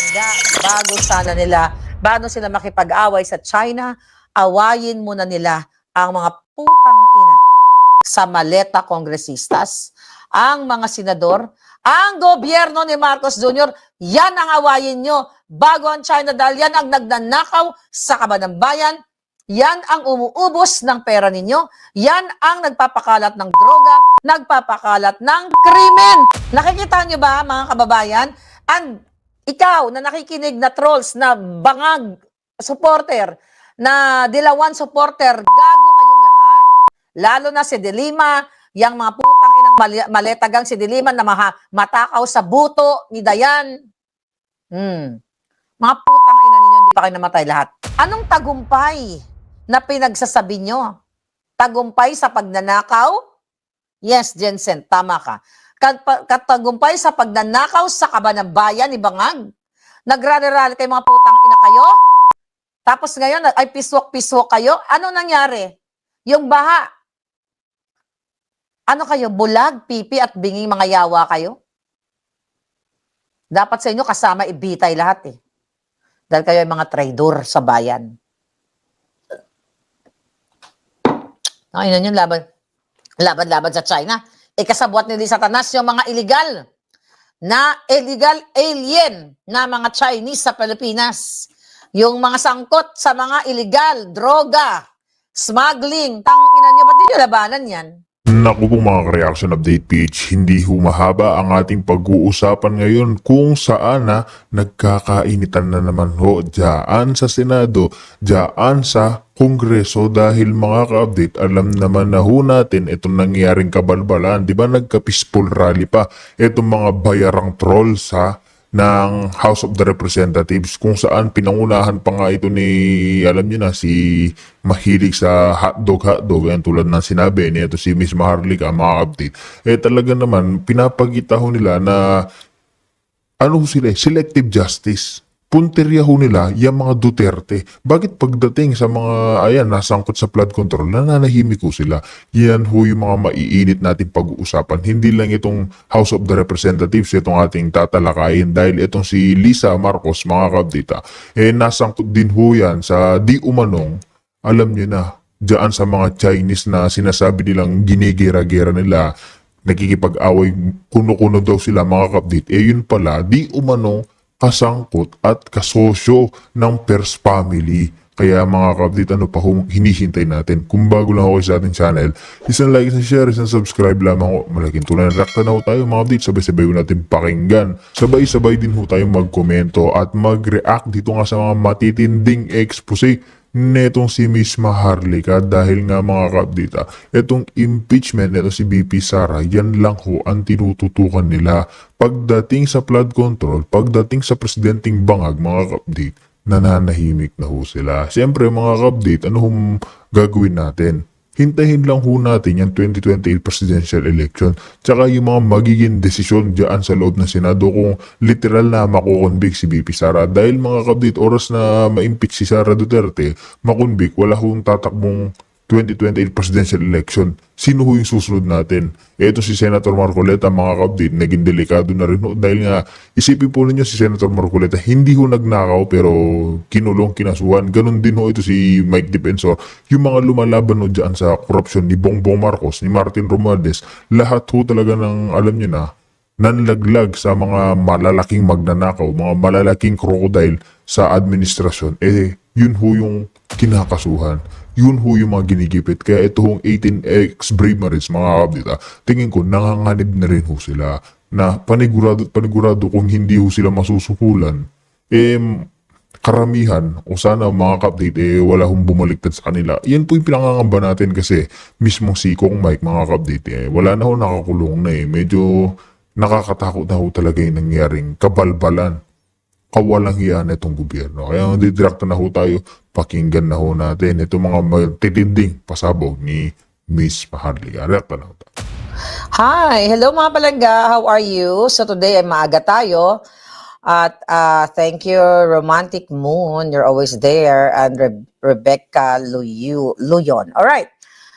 palangga, bago sila makipag-away sa China, awayin muna nila ang mga putang ina sa maleta kongresistas, ang mga senador, ang gobyerno ni Marcos Jr., yan ang awayin nyo bago ang China dahil yan ang nagnanakaw sa kaban ng bayan, yan ang umuubos ng pera ninyo, yan ang nagpapakalat ng droga, nagpapakalat ng krimen. Nakikita nyo ba mga kababayan? And ikaw na nakikinig na trolls, na bangag supporter, na dilawan supporter, gago kayong lahat. Lalo na si Dilima, yang mga putang inang maletagang si Dilima na matakaw sa buto ni Dayan. Mga putang ina ninyo, hindi pa kayo namatay lahat. Anong tagumpay na pinagsasabi nyo? Tagumpay sa pagnanakaw? Yes, Jensen, tama ka. Katagumpay sa pagnanakaw sa kaban ng bayan ni Bangag. Nagrarerali kayo mga putang ina kayo? Tapos ngayon ay piswak-piswak kayo? Ano nangyari? Yung baha. Ano kayo? Bulag, pipi at bingi mga yawa kayo? Dapat sa inyo kasama ibitay lahat eh. Dahil kayo ay mga traidor sa bayan. Ayun yun, laban sa China. Ikasabwat ni Satanas yung mga illegal alien na mga Chinese sa Pilipinas. Yung mga sangkot sa mga illegal, droga, smuggling, tangina nyo, ba't di nyo labanan yan? Naku po mga reaction update page, hindi humahaba ang ating pag-uusapan ngayon kung saan nagkakainitan na naman ho dyan sa Senado, dyan sa Kongreso dahil mga ka-update, alam naman na ho natin itong nangyaring kabalbalan, di ba nagka-peaceful rally pa itong mga bayarang trolls ng House of the Representatives kung saan pinangunahan pa nga ito ni, alam niyo na, si mahilig sa hotdog, yan tulad ng sinabi niya ito si Miss Maharlika, mga update. Talaga naman, pinapagita ho nila na selective justice. Punteriya ho nila yung mga Duterte. Bakit pagdating sa mga, nasangkot sa flood control, nananahimik ho sila. Yan ho yung mga maiinit natin pag-uusapan. Hindi lang itong House of the Representatives, itong ating tatalakayin. Dahil itong si Lisa Marcos, mga kabdita, nasangkot din ho yan sa di umanong, alam nyo na, dyan sa mga Chinese na sinasabi nilang ginigera-gera nila, nakikipag-away, kuno-kuno daw sila, mga kabdit. Yun pala, di umanong, kasangkot at kasosyo ng First Family. Kaya mga kabdit, ano pa hinihintay natin? Kung bago lang ako sa ating channel, isang like, isang share, isang subscribe lamang ho. Malaking tulad na rakta na ho tayo mga kabdit. Sabay-sabay ho natin pakinggan. Sabay-sabay din ho tayo magkomento at mag-react dito nga sa mga matitinding expose netong si Miss Maharlika dahil nga mga kabdita, itong impeachment neto si BP Sara, yan lang ho ang tinututukan nila. Pagdating sa flood control, pagdating sa presidenteng Bangag, mga kabdit, nananahimik na ho sila. Siyempre mga kabdit, ano hong gagawin natin? Hintayin lang ho natin yung 2028 presidential election. Tsaka yung mga magiging desisyon dyan sa loob ng Senado kung literal na makukonvict si BP Sara. Dahil mga kabdit, oras na ma-impeach si Sara Duterte, makonvict, wala hong tatakbong 2028 presidential election. Sino ho yung susunod natin? Ito si Senator Marcoleta, mga kabdit, naging delikado na rin ho. Dahil nga, isipin po ninyo si Senator Marcoleta, hindi ho nagnakaw pero kinulong, kinasuhan. Ganon din ho ito si Mike Defensor. Yung mga lumalaban ho dyan sa korupsyon ni Bongbong Marcos, ni Martin Romualdez, lahat ho talaga ng, alam nyo na, nanlaglag sa mga malalaking magnanakaw, mga malalaking crocodile sa administrasyon. Yun ho yung kinakasuhan. Yun ho yung mga ginigipit. Kaya ito hong 18X Brave Marines, mga kabdita, tingin ko nanganganib na rin ho sila na panigurado kung hindi ho sila masusukulan. Karamihan, o sana mga kabdate, wala hong bumaliktad sa kanila. Yan po yung pinangangamba natin kasi mismo si Kong Mike, mga kabdate, wala na ho, nakakulong na medyo nakakatakot na ho talaga yung nangyaring kabalbalan, kawalang hiyaan itong gobyerno. Kaya didirakta na ho tayo, pakinggan na ho natin itong mga matitinding pasabog ni Miss Maharlika. Dirakta na ho tayo. Hi! Hello mga palangga! How are you? So today ay maaga tayo. At thank you, Romantic Moon. You're always there. And Rebecca Luyon. Alright.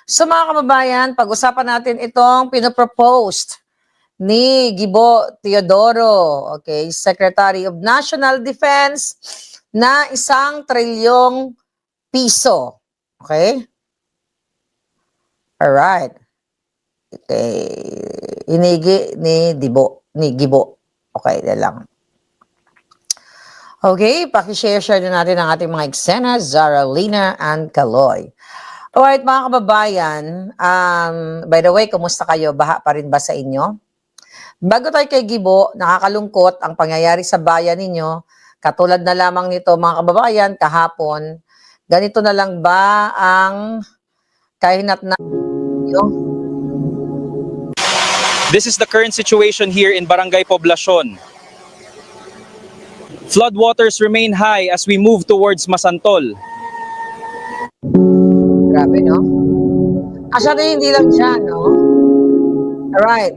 So mga kababayan, pag-usapan natin itong pinoproposed ni Gibo Teodoro, okay, Secretary of National Defense, na 1 trilyong piso. Okay? Alright. Okay. Hinigi ni Gibo. Okay, yan lang. Okay, pakishare-share na natin ang ating mga eksena, Zara, Lina, and Kaloy. Alright, mga kababayan, by the way, kumusta kayo? Baha pa rin ba sa inyo? Bago tayo kay Gibo, nakakalungkot ang pangyayari sa bayan ninyo. Katulad na lamang nito, mga kababayan, kahapon, ganito na lang ba ang kahinat na ninyo? This is the current situation here in Barangay Poblacion. Floodwaters remain high as we move towards Masantol. Grabe, no? Actually, hindi lang dyan, no? Alright.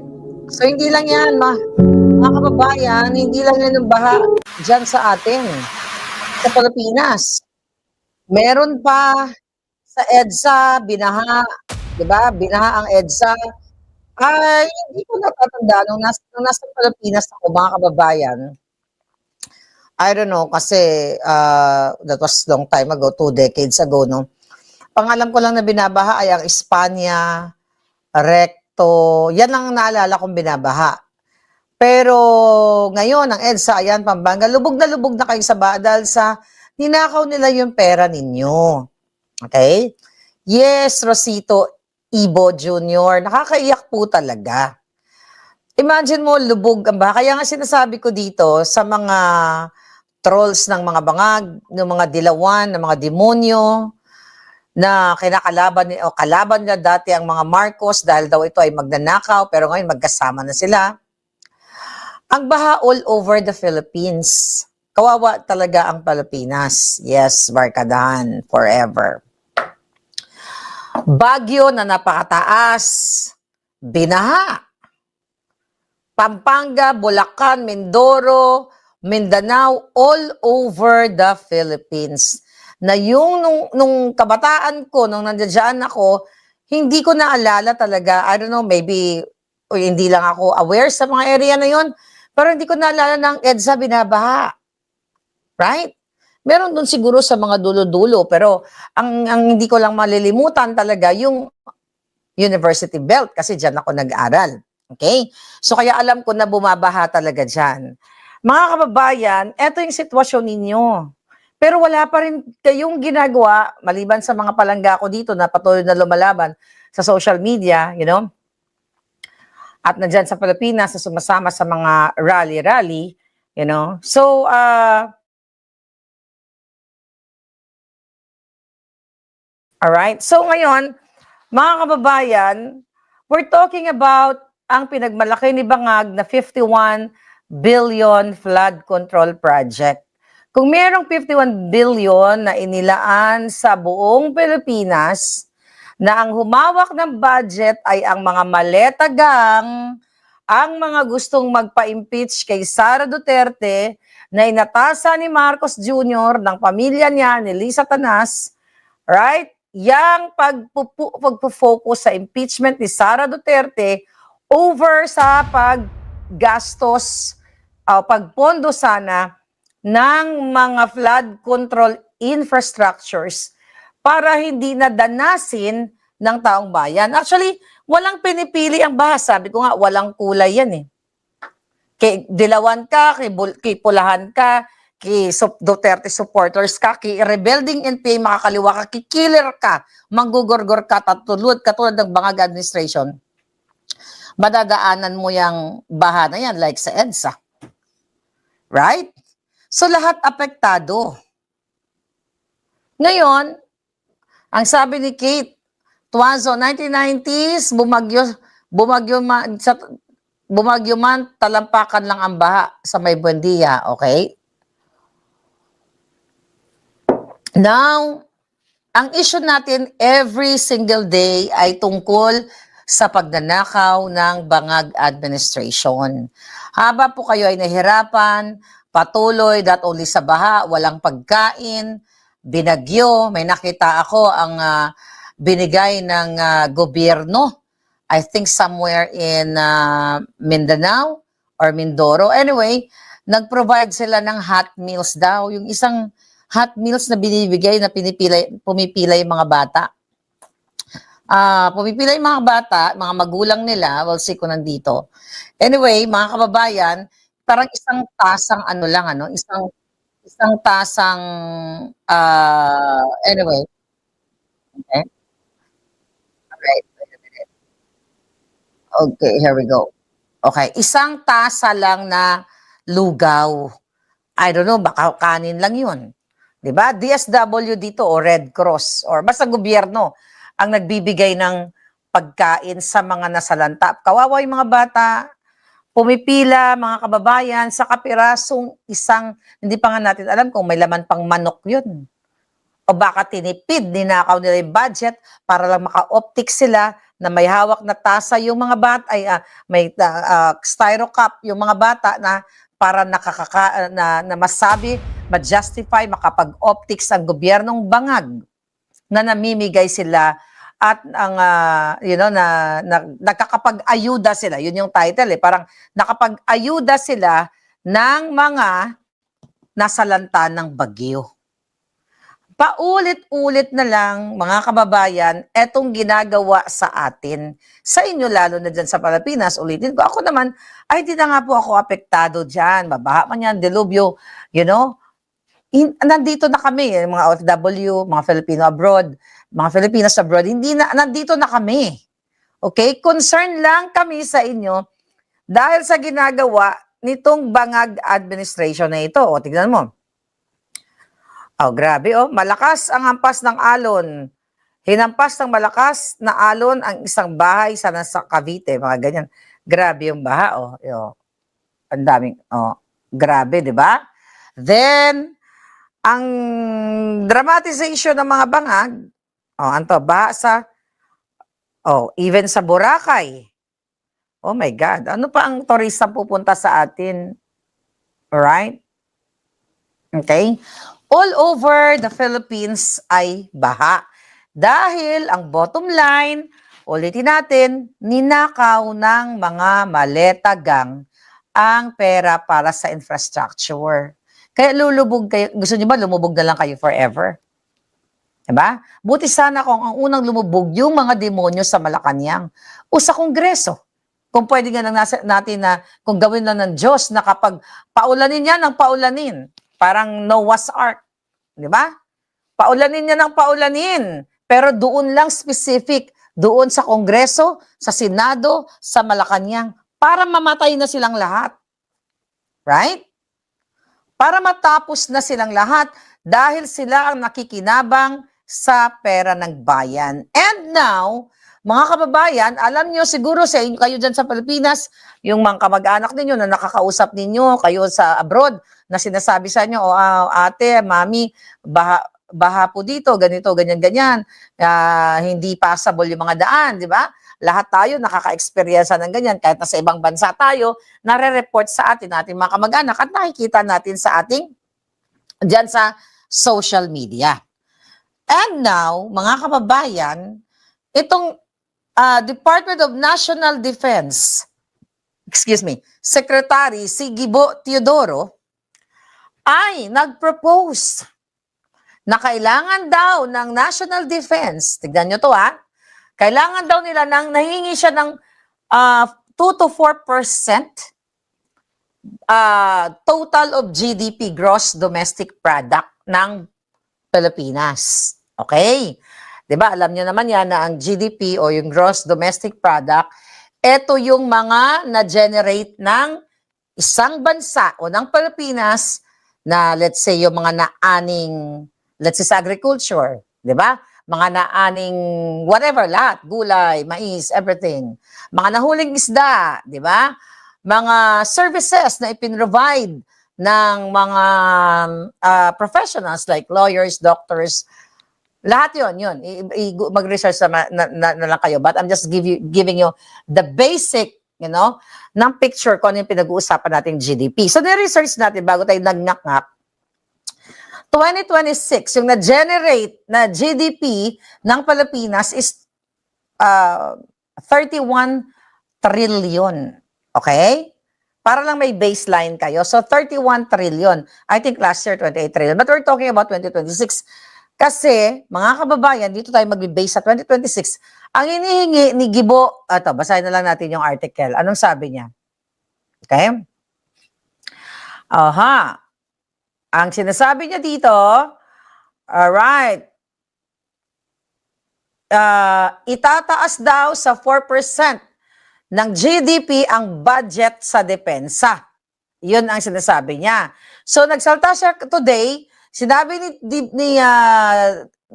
So, hindi lang yan, mga kababayan, hindi lang yan ang baha dyan sa atin, sa Pilipinas. Meron pa sa EDSA, binaha, di ba? Binaha ang EDSA. Ay, hindi ko natatanda, nung nasa Pilipinas ako, mga kababayan, I don't know, kasi that was long time ago, 2 decades ago, no? Pangalam ko lang na binabaha ay ang Espanya, Recto, yan ang naalala kong binabaha. Pero ngayon, ang EDSA, ayan, Pampanga, lubog na kayo sa baha dahil sa ninakaw nila yung pera ninyo. Okay? Yes, Rosito Ibo Jr., nakakaiyak po talaga. Imagine mo, lubog ang baha. Kaya nga sinasabi ko dito sa mga trolls ng mga bangag, ng mga dilawan, ng mga demonyo, na kinakalaban o kalaban nila dati ang mga Marcos dahil daw ito ay magnanakaw, pero ngayon magkasama na sila. Ang baha all over the Philippines. Kawawa talaga ang Pilipinas. Yes, barkadahan forever. Bagyo na napakataas, binaha. Pampanga, Bulacan, Mindoro, Mindanao, all over the Philippines. Na yung nung kabataan ko, nung nandiyan ako, hindi ko naalala talaga, I don't know, maybe o hindi lang ako aware sa mga area na yon, pero hindi ko naalala ng EDSA binabaha. Right? Meron dun siguro sa mga dulo-dulo, pero ang hindi ko lang malilimutan talaga yung University Belt kasi dyan ako nag-aral. Okay? So kaya alam ko na bumabaha talaga dyan. Mga kababayan, eto yung sitwasyon ninyo. Pero wala pa rin kayong ginagawa, maliban sa mga palangga ko dito na patuloy na lumalaban sa social media, you know, at nandyan sa Pilipinas na sumasama sa mga rally-rally, you know. So, alright. So ngayon, mga kababayan, we're talking about ang pinagmalaki ni Bangag na 51 billion flood control project. Kung mayroong 51 billion na inilaan sa buong Pilipinas, na ang humawak ng budget ay ang mga maletagang, ang mga gustong magpa-impeach kay Sara Duterte, na inatasa ni Marcos Jr., ng pamilya niya, ni Lisa Tanas, right? Yang pagpo-focus sa impeachment ni Sara Duterte over sa paggastos o pagpondo sana ng mga flood control infrastructures para hindi nadanasin ng taong bayan. Actually, walang pinipili ang baha. Sabi ko nga, walang kulay yan eh. Kay dilawan ka, kay pulahan ka, kay Duterte supporters ka, kay rebuilding NPA makakaliwa ka, kay killer ka, manggugurgur ka, katulad ng Bangag administration, madadaanan mo yung baha na yan like sa EDSA. Right? So lahat apektado. Ngayon, ang sabi ni Kate Tuanzo, 1990s, bumagyo man, talampakan lang ang baha sa May Buendia, okay? Now, ang issue natin every single day ay tungkol sa pagnanakaw ng Bangag administration. Haba po kayo ay nahirapan, patuloy, not only sa baha, walang pagkain, binagyo, may nakita ako ang binigay ng gobyerno I think somewhere in Mindanao or Mindoro. Anyway, nag-provide sila ng hot meals daw. Yung isang hot meals na binibigay na pumipila yung mga bata. Pumipila yung mga bata, mga magulang nila, we'll see kung nandito. Anyway, mga kababayan, parang isang tasang ano lang, ano, isang tasang, anyway, okay, alright, wait a minute. Okay, here we go. Okay, isang tasa lang na lugaw. I don't know, baka kanin lang yun. 'Di ba? DSW dito o Red Cross or basta gobyerno ang nagbibigay ng pagkain sa mga nasalanta. Kawawa yung mga bata, pumipila, mga kababayan, sa kapirasong isang, hindi pa nga natin alam kung may laman pang manok yun. O baka tinipid, ninakaw nila yung budget para lang maka-optic sila na may hawak na tasa yung mga bata, ay may styro cup yung mga bata na para na masabi, ma-justify, makapag-optics ang gobyernong bangag na namimigay sila at ang nakakapag-ayuda sila. Yun yung title parang nakapag-ayuda sila ng mga nasalanta ng bagyo. Paulit-ulit na lang, mga kababayan, etong ginagawa sa atin. Sa inyo, lalo na dyan sa Pilipinas, ulitin ko. Ako naman, ay di na nga po ako apektado dyan. Mabaha man yan, delubyo, nandito na kami, mga OFW, mga Filipino abroad, mga Filipinas abroad, nandito na kami. Okay? Concern lang kami sa inyo dahil sa ginagawa nitong bangag administration na ito. O, tignan mo. Oh, grabe malakas ang hampas ng alon. Hinampas ng malakas na alon ang isang bahay sa nasa Cavite, mga ganyan. Grabe yung baha, Ang daming, grabe, di ba? Then, ang dramatization ng mga bangag, baha sa, even sa Boracay. Oh my God, ano pa ang turista pupunta sa atin? Alright? Okay? All over the Philippines ay baha. Dahil ang bottom line, ulitin natin, ninakaw ng mga maleta gang ang pera para sa infrastructure. Kaya lulubog kayo, gusto niyo ba lumubog na lang kayo forever? Diba? Buti sana kung ang unang lumubog yung mga demonyo sa Malacanang o sa Kongreso. Kung pwede nga natin na, kung gawin na ng Diyos na kapag paulanin niya ng paulanin, parang Noah's Ark. Di ba? Paulanin niya ng paulanin. Pero doon lang specific, doon sa Kongreso, sa Senado, sa Malacanang, para mamatay na silang lahat. Right? Para matapos na silang lahat dahil sila ang nakikinabang sa pera ng bayan. And now, mga kababayan, alam nyo siguro sa inyo, kayo dyan sa Pilipinas, yung mga kamag-anak ninyo na nakakausap ninyo, kayo sa abroad, na sinasabi sa inyo, ate, mami, baha po dito, ganito, ganyan-ganyan, hindi passable yung mga daan, di ba? Lahat tayo nakaka-experience ng ganyan, kahit nasa ibang bansa tayo, nare-report sa ating mga kamag-anak at nakikita natin sa ating, dyan sa social media. And now, mga kababayan, itong Department of National Defense, Secretary si Gibo Teodoro, ay nag-propose na kailangan daw ng national defense, tignan nyo to kailangan daw nila nahingi siya ng 2 to 4% total of GDP, gross domestic product ng Pilipinas. Okay? 'Di ba? Alam niyo naman yan na ang GDP o yung gross domestic product, ito yung mga na-generate ng isang bansa o ng Pilipinas na let's say yung mga naaning, let's say sa agriculture, 'di ba? Mga naaning whatever, lahat, gulay, mais, everything. Mga nahuling isda, 'di ba? Mga services na ipinrovide ng mga professionals like lawyers, doctors, lahat yun. Mag-research na lang kayo. But I'm just giving you the basic, ng picture kung ano yung pinag-uusapan natin GDP. So, na-research natin bago tayo nag-ngak-ngak. 2026, yung na-generate na GDP ng Pilipinas is 31 trillion. Okay? Para lang may baseline kayo. So, 31 trillion. I think last year, 28 trillion. But we're talking about 2026. Kasi, mga kababayan, dito tayo mag-base sa 2026. Ang hinihingi ni Gibo, basahin na lang natin yung article. Anong sabi niya? Okay? Aha. Ang sinasabi niya dito, alright, itataas daw sa 4% ng GDP ang budget sa depensa. Yun ang sinasabi niya. So, nagsalta siya today, sinabi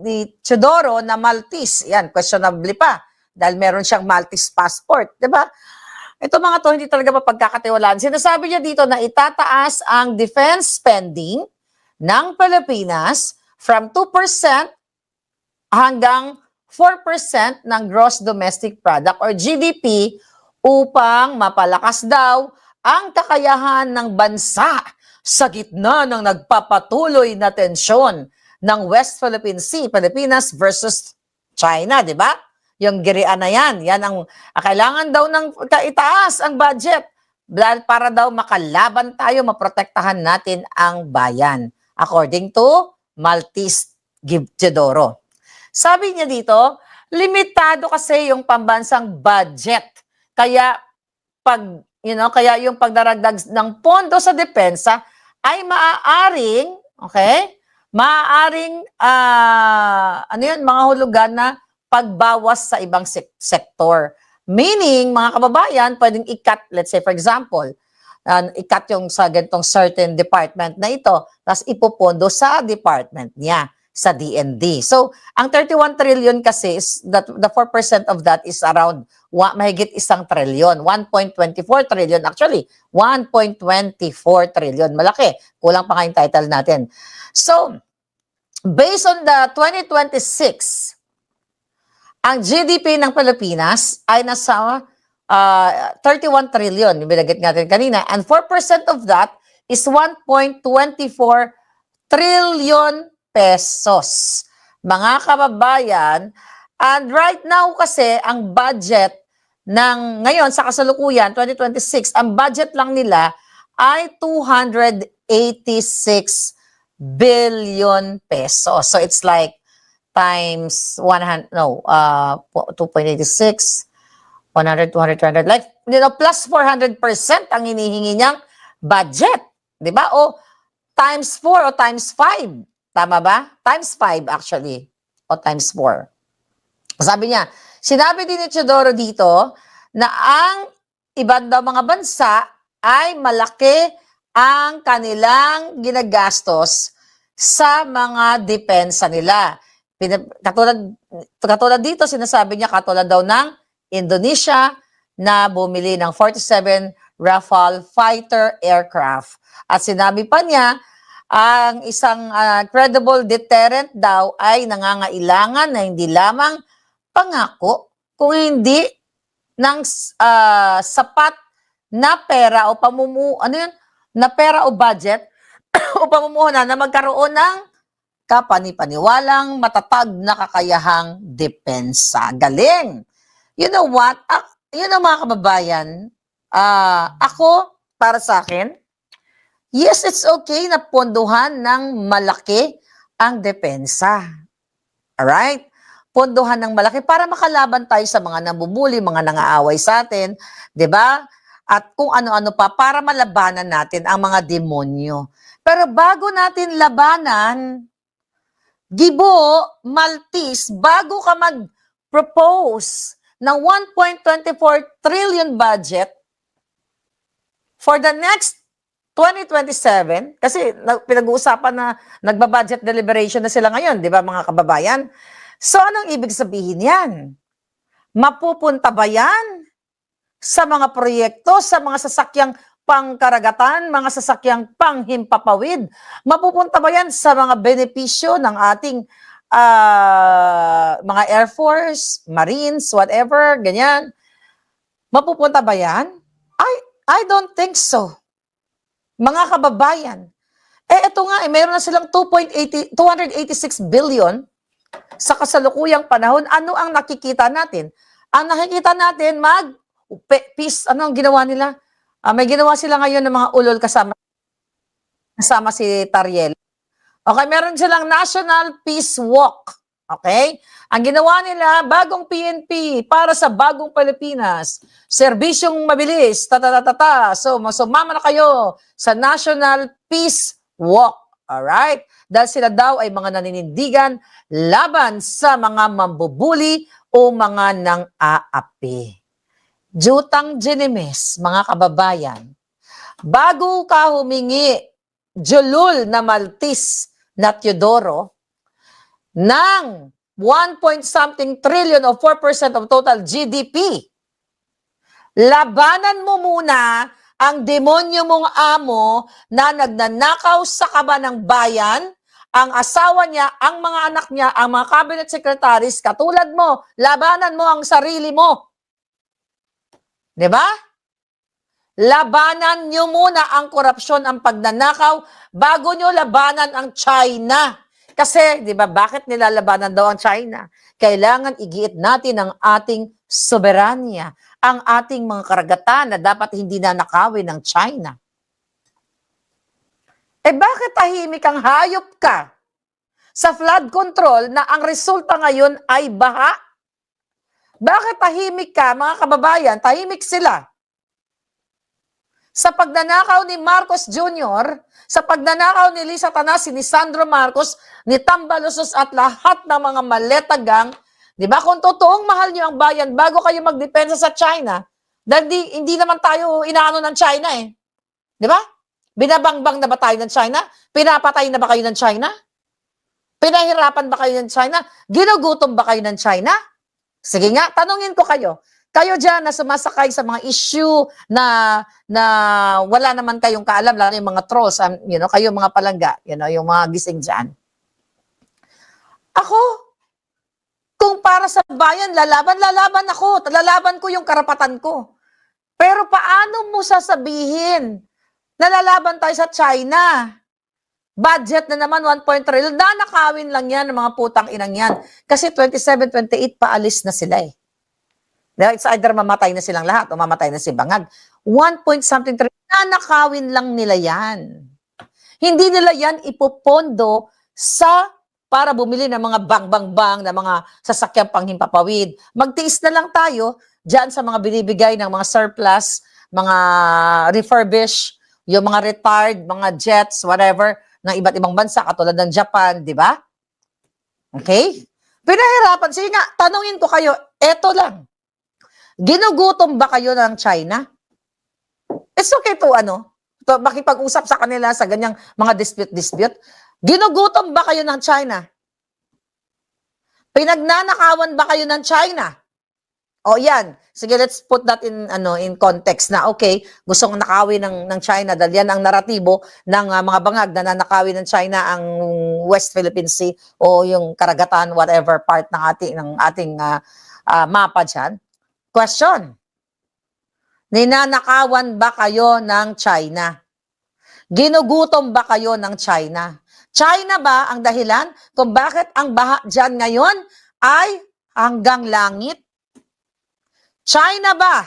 ni Teodoro na Maltese, yan, questionably pa, dahil meron siyang Maltese passport, di ba? Ito mga to, hindi talaga mapagkakatiwalaan. Sinasabi niya dito na itataas ang defense spending ng Pilipinas from 2% hanggang 4% ng gross domestic product or GDP upang mapalakas daw ang kakayahan ng bansa sa gitna ng nagpapatuloy na tensyon ng West Philippine Sea, Pilipinas versus China, di ba? Yung girian na yan, yan ang kailangan daw ng itaas ang budget para daw makalaban tayo, maprotektahan natin ang bayan. According to Maltese Teodoro. Sabi niya dito, limitado kasi yung pambansang budget. Kaya kaya yung pagdaragdag ng pondo sa depensa ay maaaring, okay? Maaaring mga hulugan na pagbawas sa ibang sektor. Meaning, mga kababayan, pwedeng i-cut, let's say for example, i-cut yung sa ganitong certain department na ito, tapos ipopondo sa department niya, sa DND. So, ang 31 trillion kasi, the 4% of that is around mahigit 1 trillion. 1.24 trillion actually. 1.24 trillion. Malaki. Kulang pa kayong title natin. So, based on the 2026, ang GDP ng Pilipinas ay nasa 31 trillion, yung binagit natin kanina. And 4% of that is 1.24 trillion pesos. Mga kababayan, and right now kasi ang budget ng ngayon sa kasalukuyan, 2026, ang budget lang nila ay 286 billion pesos. So it's like times 286, 100, 200, 200, like, plus 400% ang hinihingi niyang budget. Di ba? O times 4 o times 5. Tama ba? Times 5 actually. O times 4. Sabi niya, sinabi din ni Teodoro dito na ang ibang daw mga bansa ay malaki ang kanilang ginagastos sa mga depensa nila. Katulad dito, sinasabi niya, katulad daw ng Indonesia na bumili ng 47 Rafale fighter aircraft. At sinabi pa niya, ang isang credible deterrent daw ay nangangailangan na hindi lamang pangako, kung hindi ng sapat na pera o na pera o budget o pamumuhunan na magkaroon ng kapani-paniwalang matatag na kakayahang depensa. Galing! You know what? Mga kababayan, ako, para sa akin, yes, it's okay na ponduhan ng malaki ang depensa. Alright? Ponduhan ng malaki para makalaban tayo sa mga nambubuli, mga nangaaway sa atin, di ba? At kung ano-ano pa para malabanan natin ang mga demonyo. Pero bago natin labanan, Gibo, Maltese, bago ka mag-propose ng 1.24 trillion budget for the next 2027, kasi pinag-uusapan na nagbabudget deliberation na sila ngayon, di ba mga kababayan? So anong ibig sabihin yan? Mapupunta ba yan sa mga proyekto, sa mga sasakyang pangkaragatan, mga sasakyang panghimpapawid? Mapupunta ba yan sa mga benepisyo ng ating mga Air Force, Marines, whatever, ganyan? Mapupunta ba yan? I don't think so. Mga kababayan, ito nga, mayroon na silang 286 billion sa kasalukuyang panahon. Ano ang nakikita natin? Ang nakikita natin, peace, ano ang ginawa nila? May ginawa sila ngayon ng mga ulol kasama si Tariel. Okay, meron silang National Peace Walk. Okay? Ang ginawa nila, bagong PNP para sa bagong Pilipinas. Serbisyong mabilis. Ta-ta-ta-ta-ta. So, sumama na kayo sa National Peace Walk. Alright? Dahil sila daw ay mga naninindigan laban sa mga mambubuli o mga nang-aapi. Jutang Ginemes, mga kababayan, bago ka humingi julul na Maltese na Teodoro ng 1 trillion o 4% of total GDP, labanan mo muna ang demonyo mong amo na nagnanakaw sa kaba ng bayan, ang asawa niya, ang mga anak niya, ang mga cabinet secretaries, katulad mo, labanan mo ang sarili mo. Diba? Labanan nyo muna ang korupsyon, ang pagnanakaw, bago nyo labanan ang China. Kasi, di ba, bakit nilalabanan daw ang China? Kailangan igiit natin ang ating soberanya, ang ating mga karagatan na dapat hindi na nakawin ng China. Eh bakit tahimik ang hayop ka sa flood control na ang resulta ngayon ay baha? Bakit tahimik ka, mga kababayan? Tahimik sila. Sa pagnanakaw ni Marcos Jr., sa pagnanakaw ni Lisa Tanasi, ni Sandro Marcos, ni Tambalusos at lahat ng mga maletagang, di ba, kung totoong mahal nyo ang bayan bago kayo magdepensa sa China, dahil hindi naman tayo inaano ng China eh. Di ba? Binabangbang na ba tayo ng China? Pinapatay na ba kayo ng China? Pinahirapan ba kayo ng China? Ginugutom ba kayo ng China? Sige nga, tanungin ko kayo. Kayo dyan na sumasakay sa mga issue na wala naman kayong kaalam, lalo yung mga trolls, kayo mga palangga, yung mga gising dyan. Ako, kung para sa bayan, lalaban ako. Lalaban ko yung karapatan ko. Pero paano mo sasabihin na lalaban tayo sa China? Budget na naman, 1 trillion. Nanakawin lang yan ng mga putang inang yan. Kasi 27, 28, paalis na sila eh. It's either mamatay na silang lahat o mamatay na si Bangag. 1 trillion. Nanakawin lang nila yan. Hindi nila yan ipopondo para bumili ng mga bang na mga sasakyang panghimpapawid. Magtiis na lang tayo dyan sa mga binibigay ng mga surplus, mga refurbish, yung mga retired, mga jets, whatever, ng iba't ibang bansa, katulad ng Japan, di ba? Okay? Pinahirapan. Sige nga, tanungin ko kayo, eto lang. Ginugutom ba kayo ng China? It's okay to makipag-usap sa kanila sa ganyang mga dispute. Ginugutom ba kayo ng China? Pinagnanakawan ba kayo ng China? O yan, sige, let's put that in context na okay, gusto kong nakawin ng China dahil yan ang naratibo ng mga bangag na nanakawin ng China ang West Philippine Sea o yung karagatan, whatever part ng ating mapa dyan. Question, ninanakawan ba kayo ng China? Ginugutom ba kayo ng China? China ba ang dahilan kung bakit ang baha dyan ngayon ay hanggang langit? China ba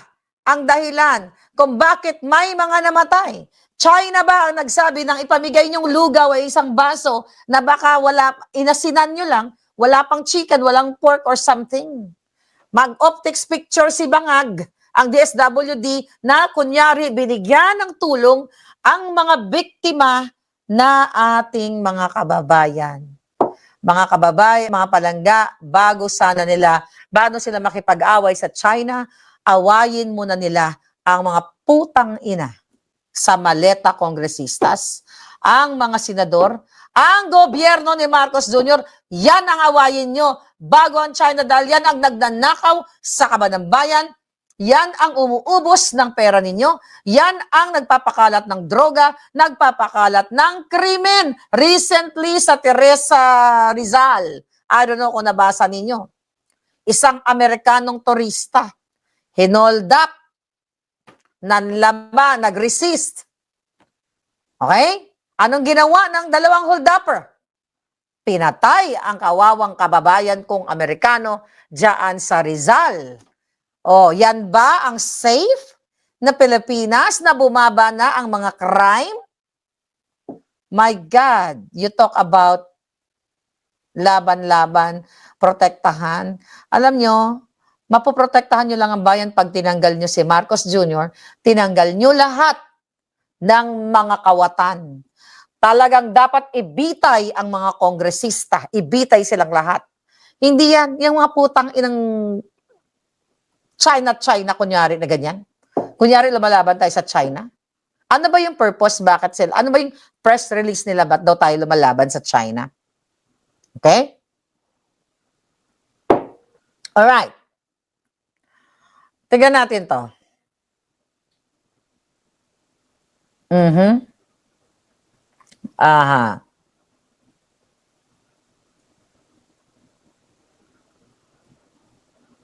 ang dahilan kung bakit may mga namatay? China ba ang nagsabi ng ipamigay niyong lugaw ay isang baso na baka inasinan nyo lang, wala pang chicken, walang pork or something? Mag-optics picture si Bangag, ang DSWD, na kunyari binigyan ng tulong ang mga biktima na ating mga kababayan. Mga kababayan, mga palangga, bago sila makipag-away sa China, awayin muna nila ang mga putang ina sa maleta kongresistas, ang mga senador, ang gobyerno ni Marcos Jr., yan ang awayin nyo bago ang China dahil yan ang nagnanakaw sa kaba ng bayan, yan ang umuubos ng pera ninyo, yan ang nagpapakalat ng droga, nagpapakalat ng krimen. Recently sa Teresa Rizal, I don't know kung nabasa ninyo, isang Amerikanong turista, hinold up, nanlaban, nag-resist. Okay? Anong ginawa ng dalawang hold-upper? Pinatay ang kawawang kababayan kong Amerikano diyan sa Rizal. Oh, yan ba ang safe na Pilipinas na bumaba na ang mga crime? My God, you talk about laban-laban, protektahan. Alam nyo, mapoprotektahan nyo lang ang bayan pag tinanggal nyo si Marcos Jr., tinanggal nyo lahat ng mga kawatan. Talagang dapat ibitay ang mga kongresista, ibitay silang lahat. Hindi yan, yung mga putang inang China, kunyari na ganyan. Kunyari lumalaban tayo sa China. Ano ba yung purpose? Bakit sila? Ano ba yung press release nila? Ba't daw tayo lumalaban sa China? Okay? Alright. Tignan natin to. Aha.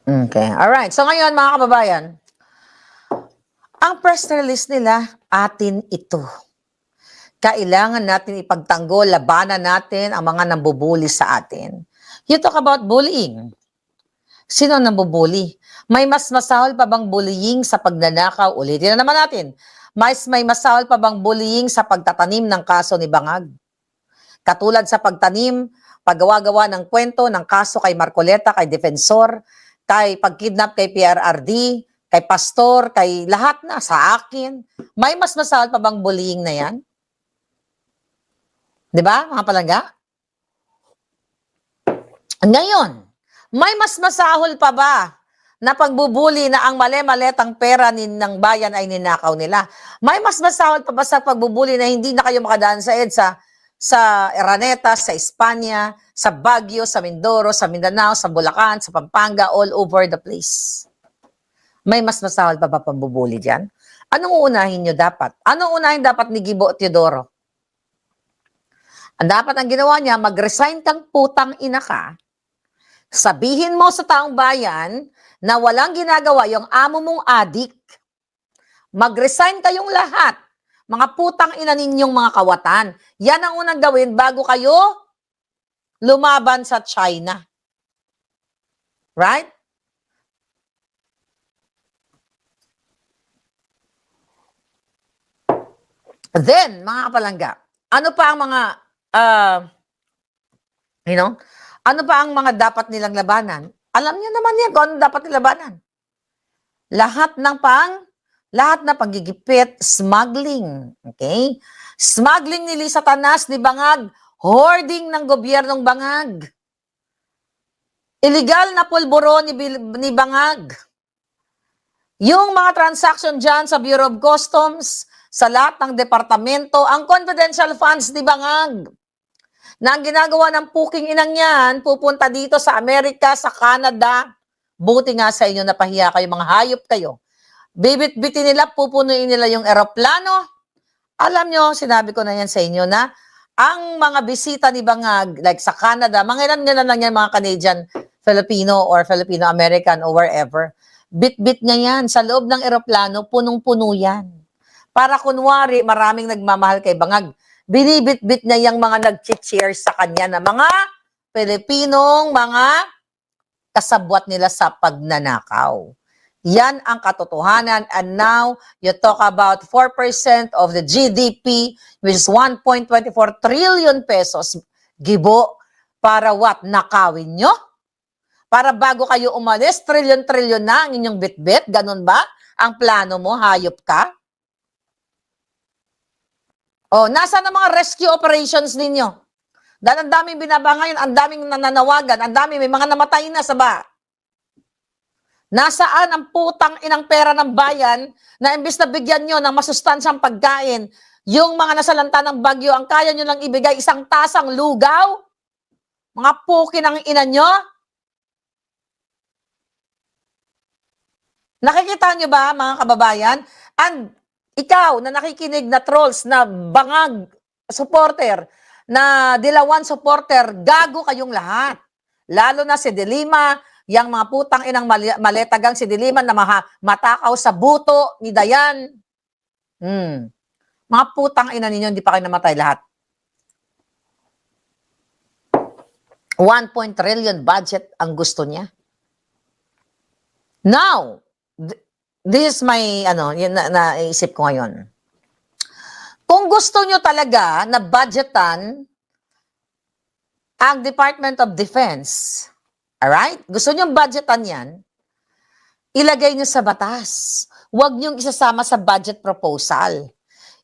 Okay. Alright. So ngayon, mga kababayan, ang press release nila, atin ito. Kailangan natin ipagtanggol, labanan natin ang mga nambubuli sa atin. You talk about bullying. Sino nambubuli? May mas masahol pa bang bullying sa pagnanakaw? Ulitin na naman natin. May masahol pa bang bullying sa pagtatanim ng kaso ni Bangag? Katulad sa pagtanim, paggawa-gawa ng kwento ng kaso kay Marcoleta, kay Defensor, kay pagkidnap kay PRRD, kay Pastor, kay lahat na, sa akin. May mas masahol pa bang bullying na yan? Di ba, mga palangga? Ngayon, may mas masahol pa ba na pagbubuli na ang mali-maletang pera ng bayan ay ninakaw nila? May mas masahol pa ba sa pagbubuli na hindi na kayo makadaan sa EDSA, sa Araneta, sa Espanya, sa Baguio, sa Mindoro, sa Mindanao, sa Bulacan, sa Pampanga, all over the place? May mas masahol pa ba pambubuli dyan? Anong uunahin nyo dapat? Anong unahin dapat ni Gibo Teodoro? Ang dapat ang ginawa niya, mag-resign kang putang ina ka, sabihin mo sa taong bayan na walang ginagawa yung amo mong adik, mag-resign kayong lahat, mga putang ina ninyong mga kawatan. Yan ang unang gawin bago kayo lumaban sa China. Right? Then, mga kapalangga, ano pa ang mga ano pa ang mga dapat nilang labanan? Alam niyo naman yan kung ano dapat nilang labanan. Lahat na pagigipit, smuggling. Okay? Smuggling ni Lisa Tanas, ni Bangag, hoarding ng gobyernong Bangag. Illegal na pulburo ni Bangag. Yung mga transaction dyan sa Bureau of Customs, sa lahat ng departamento, ang confidential funds ni Bangag, na ang ginagawa ng puking inang yan, pupunta dito sa Amerika, sa Canada. Buti nga sa inyo, napahiya kayo, mga hayop kayo. Bibit-bitin nila, pupunuin nila yung eroplano. Alam nyo, sinabi ko na yan sa inyo na ang mga bisita ni Bangag, like sa Canada, mga ilan lang yan, mga Canadian, Filipino or Filipino-American or wherever. Bit-bit niya yan. Sa loob ng eroplano, punong-puno yan. Para kunwari, maraming nagmamahal kay Bangag. Binibit-bit niya yung mga nag-cheers sa kanya na mga Pilipinong mga kasabwat nila sa pagnanakaw. Yan ang katotohanan. And now, you talk about 4% of the GDP, which is 1.24 trillion pesos. Gibo, para what? Nakawin nyo? Para bago kayo umalis, trilyon-trilyon na ang inyong bit-bit? Ganun ba? Ang plano mo, hayop ka? Oh, nasa na mga rescue operations ninyo? Dahil ang daming binaba ngayon, ang daming nananawagan, ang daming may mga namatay na sa ba? Nasaan ang putang inang pera ng bayan na imbis na bigyan nyo ng masustansyang pagkain, yung mga nasalanta ng bagyo, ang kaya nyo lang ibigay isang tasang lugaw? Mga pukin ang ina nyo? Nakikita nyo ba, mga kababayan? And ikaw na nakikinig na trolls, na Bangag supporter, na Dilawan supporter, gago kayong lahat. Lalo na si Dilima, yang mga putang inang maletagang si Dilima na matakaw sa buto ni Dayan. Mga putang ina ninyo, hindi pa kayo namatay lahat. 1 trillion budget ang gusto niya. Now, this is my, yun naisip ko ngayon. Kung gusto nyo talaga na budgetan ang Department of Defense, alright? Gusto nyo budgetan yan, ilagay nyo sa batas. Huwag nyo isasama sa budget proposal.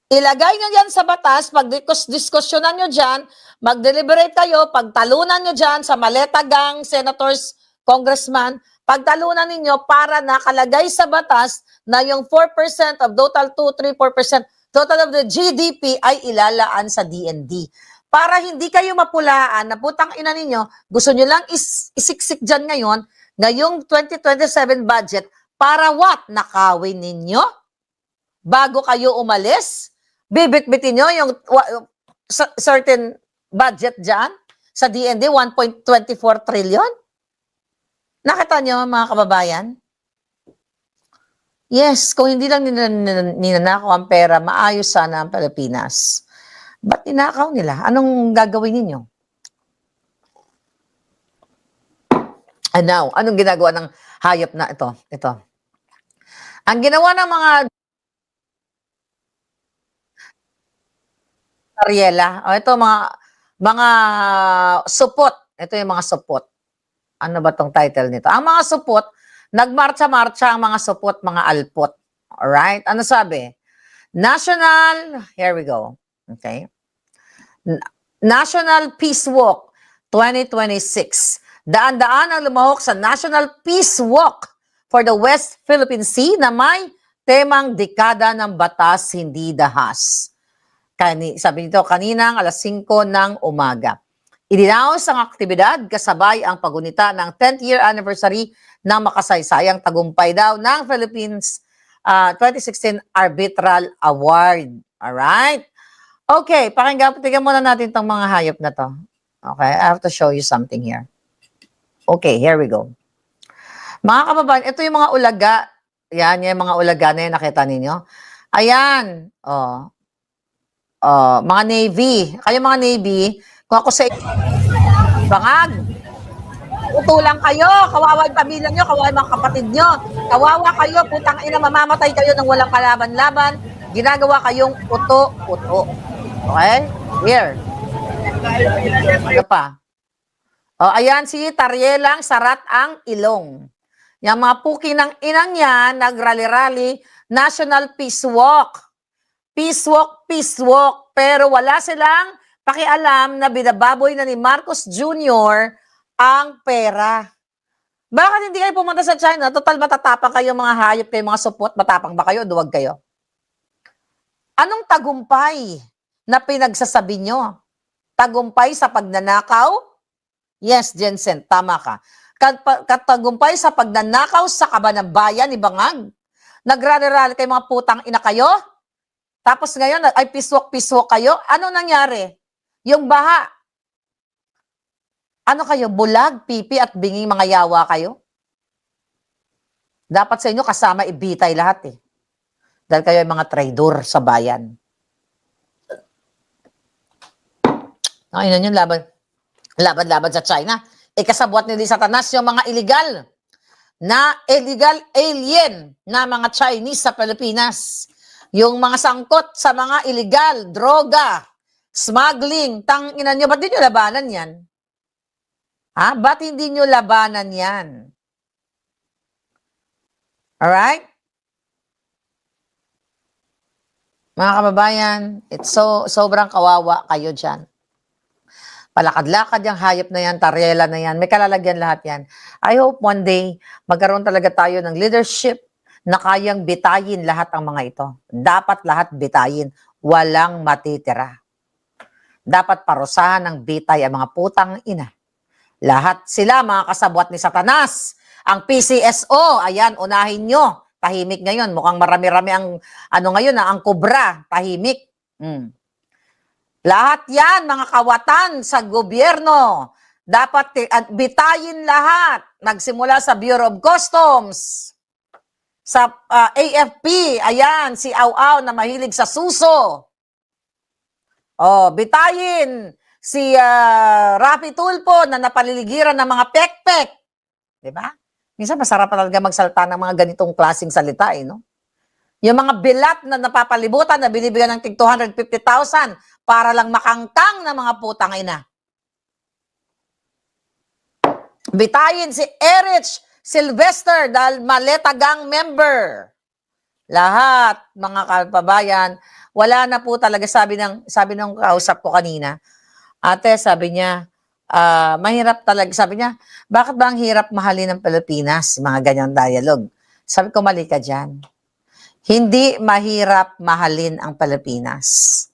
Ilagay nyo yan sa batas, pag-diskusyonan nyo dyan, mag-deliberate kayo, pagtalunan nyo dyan sa maleta gang, senators, congressman, pagtalunan ninyo para nakalagay sa batas na yung 4% of total 2, 3, 4% total of the GDP ay ilalaan sa DND. Para hindi kayo mapulaan na putang ina ninyo, gusto nyo lang isiksik dyan ngayon, ngayong 2027 budget, para what? Nakawin ninyo? Bago kayo umalis? Bibit-bitin nyo yung certain budget dyan sa DND, 1.24 trillion? Nakita nyo, mga kababayan? Yes, kung hindi lang ninanakaw ang pera, maayos sana ang Pilipinas. Ba't ninakaw nila? Anong gagawin ninyo? And now, anong ginagawa ng hayop na ito? Ito. Ang ginawa ng mga Ariela, ito mga supot. Ito yung mga supot. Ano ba tong title nito? Ang mga supot, nagmarcha-marcha ang mga supot, mga alpot. Alright? Ano sabi? Here we go. Okay? National Peace Walk 2026. Daan-daan ang lumahok sa National Peace Walk for the West Philippine Sea na may temang dekada ng batas, hindi dahas. Sabi nito, kaninang alas 5 ng umaga. Idinaos ang aktibidad kasabay ang pagunita ng 10th year anniversary ng makasaysayang tagumpay daw ng Philippines 2016 Arbitral Award. Alright? Okay, tingnan muna natin itong mga hayop na to. Okay, I have to show you something here. Okay, here we go. Mga kababayan, ito yung mga ulaga. Yan, yung mga ulaga na yan, nakita ninyo. Ayan, mga Navy. Kayo mga Navy, kung ako sa bangag, utulang kayo, kawawa yung pamilya nyo, kawawa yung mga kapatid nyo, kawawa kayo, putang ina, mamamatay kayo ng walang kalaban-laban, ginagawa kayong uto-uto. Okay? Here. Ano pa? Ayan si Tarielang sarat ang ilong. Yung mga puki ng inang yan, nagrally-rally, National Peace Walk. Peace Walk, Peace Walk. Pero wala silang pakialam na binababoy na ni Marcos Jr. ang pera. Bakit hindi kayo pumunta sa China? Total matatapang kayo mga hayop kayo, mga supot. Matapang ba kayo? Duwag kayo. Anong tagumpay na pinagsasabi nyo? Tagumpay sa pagnanakaw? Yes, Jensen, tama ka. Katagumpay sa pagnanakaw sa kaban ng bayan ni Bangag. Nagrally-rally kayo mga putang ina kayo? Tapos ngayon, ay piswok kayo? Ano nangyari? Yung baha. Ano kayo? Bulag, pipi at bingi mga yawa kayo? Dapat sa inyo kasama ibitay lahat eh. Dahil kayo ay mga traidor sa bayan. Ayun yun, laban sa China. Ikasabwat ni Satanas yung mga illegal alien na mga Chinese sa Pilipinas. Yung mga sangkot sa mga illegal, droga, smuggling, tanginan nyo. Ba't di nyo labanan yan? Ha? Ba't hindi nyo labanan yan? Alright? Mga kababayan, sobrang kawawa kayo dyan. Palakad-lakad yung hayop na yan, Tariela na yan, may kalalagyan lahat yan. I hope one day, magkaroon talaga tayo ng leadership na kayang bitayin lahat ang mga ito. Dapat lahat bitayin, walang matitira. Dapat parusahan ng bitay ang mga putang ina. Lahat sila, mga kasabwat ni Satanas. Ang PCSO, ayan, unahin nyo. Tahimik ngayon, mukhang marami-rami ang, ngayon, ang kubra, tahimik. Lahat yan, mga kawatan sa gobyerno, dapat bitayin lahat. Nagsimula sa Bureau of Customs, sa AFP, ayan, si Au-Au na mahilig sa suso. Bitayin si Rapi Tulfo na napaliligiran ng mga pekpek. Diba? Minsan masarap pa talaga magsalita ng mga ganitong klaseng salita, no? Yung mga bilat na napapalibutan na binibigyan ng tig 250,000 para lang makangkang ng mga putang ina. Bitayin si Erich Sylvester dahil Maleta Gang member. Lahat, mga kababayan, wala na po talaga, sabi ng kausap ko kanina. Ate, sabi niya, mahirap talaga. Sabi niya, bakit ba ang hirap mahalin ng Pilipinas? Mga ganyang dialogue. Sabi ko, mali ka dyan. Hindi mahirap mahalin ang Pilipinas.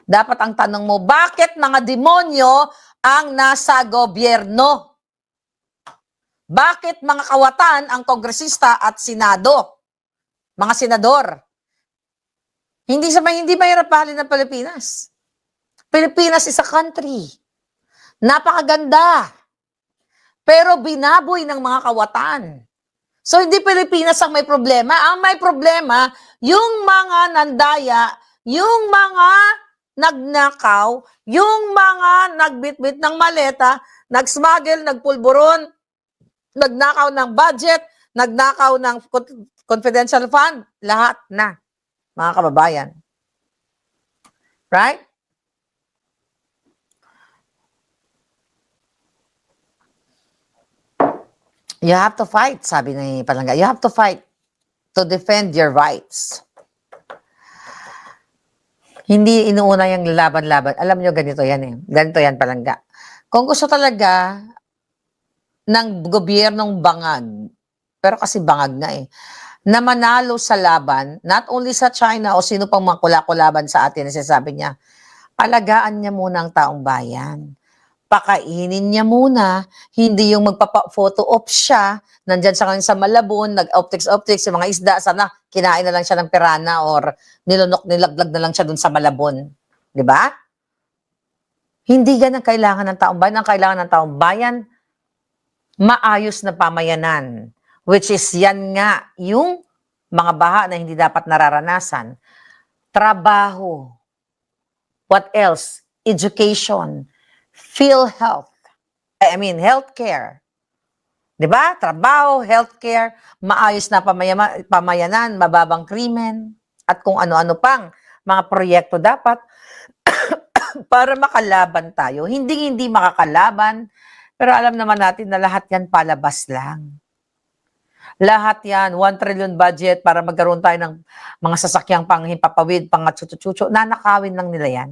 Dapat ang tanong mo, bakit mga demonyo ang nasa gobyerno? Bakit mga kawatan ang kongresista at senado? Mga senador? Hindi mahirap mahalin ng Pilipinas. Pilipinas is a country. Napakaganda. Pero binaboy ng mga kawatan. So, hindi Pilipinas ang may problema. Ang may problema, yung mga nandaya, yung mga nagnakaw, yung mga nagbitbit ng maleta, nagsmuggle, nagpulburon, nagnakaw ng budget, nagnakaw ng confidential fund, lahat na, mga kababayan. Right? You have to fight, sabi ni Palangga. You have to fight to defend your rights. Hindi inuuna yung laban-laban. Alam nyo, ganito yan eh. Ganito yan, Palangga. Kung gusto talaga ng gobyernong bangag, pero kasi bangag nga eh, na manalo sa laban, not only sa China o sino pang mga kulakulaban sa atin, sasabi niya, alagaan niya muna ang taong bayan. Pakainin niya muna, hindi yung magpapa-photo op siya, nandyan sa kanya sa Malabon, nag-optics, yung mga isda, sana kinain na lang siya ng pirana or nilaglag na lang siya dun sa Malabon. Di ba? Hindi yan ang kailangan ng taong bayan. Ang kailangan ng taong bayan, maayos na pamayanan. Which is yan nga, yung mga baha na hindi dapat nararanasan. Trabaho. What else? Education. PhilHealth. Healthcare. 'Di ba? Trabaho, healthcare, maayos na pamayanan, mababang krimen, at kung ano-ano pang mga proyekto dapat para makalaban tayo. Hindi makakalaban, pero alam naman natin na lahat yan palabas lang. Lahat yan, 1 trillion budget para magkaroon tayo ng mga sasakyang panghimpapawid, pangatsutsutsu, nanakawin lang nila yan.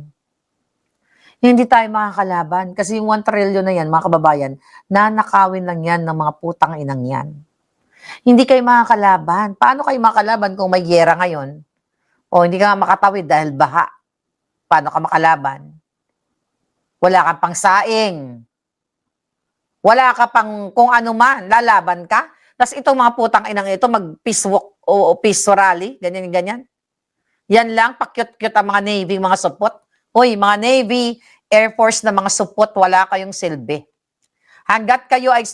Hindi tayo makakalaban. Kasi yung 1 trillion na yan, mga kababayan, nanakawin lang yan ng mga putang inang yan. Hindi kayo makakalaban. Paano kayo makakalaban kung may gyera ngayon? O hindi ka makatawid dahil baha. Paano ka makalaban? Wala kang pangsaing. Wala ka pang kung ano man. Lalaban ka. Tapos itong mga putang inang ito, mag-peace walk o peace rally. Ganyan. Yan lang, pakyut-kyut ang mga Navy, mga supot. Uy, mga Navy, Air Force na mga supot, wala kayong silbi. Hanggat kayo ay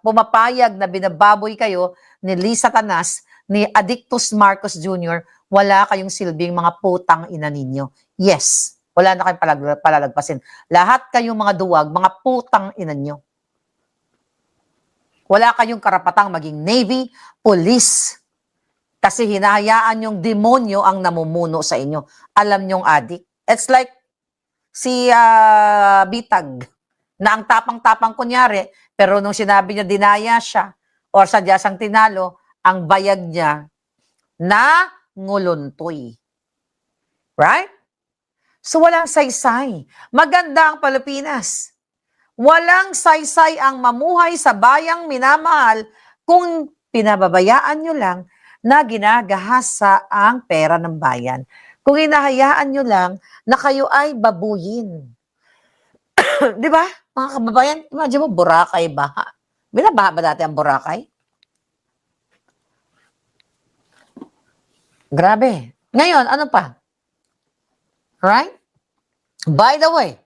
pumapayag na binababoy kayo ni Lisa Tanas, ni Adictus Marcos Jr., wala kayong silbing mga putang ina ninyo. Yes, wala na kayong palalagpasin. Lahat kayong mga duwag, mga putang ina nyo. Wala kayong karapatang maging Navy, Police, kasi hinahayaan yung demonyo ang namumuno sa inyo. Alam nyong adik. It's like si Bitag, na ang tapang-tapang kunyari, pero nung sinabi niya dinaya siya, or sadya siyang tinalo, ang bayag niya na nguluntoy. Right? So walang saysay. Maganda ang Pilipinas. Walang saysay ang mamuhay sa bayang minamahal kung pinababayaan nyo lang na ginagahasa ang pera ng bayan. Kung hinahayaan nyo lang na kayo ay babuyin. Di ba? Mga kababayan, imagine mo, Boracay baha. Binabaha ba dati ang Boracay? Grabe. Ngayon, ano pa? Right? By the way,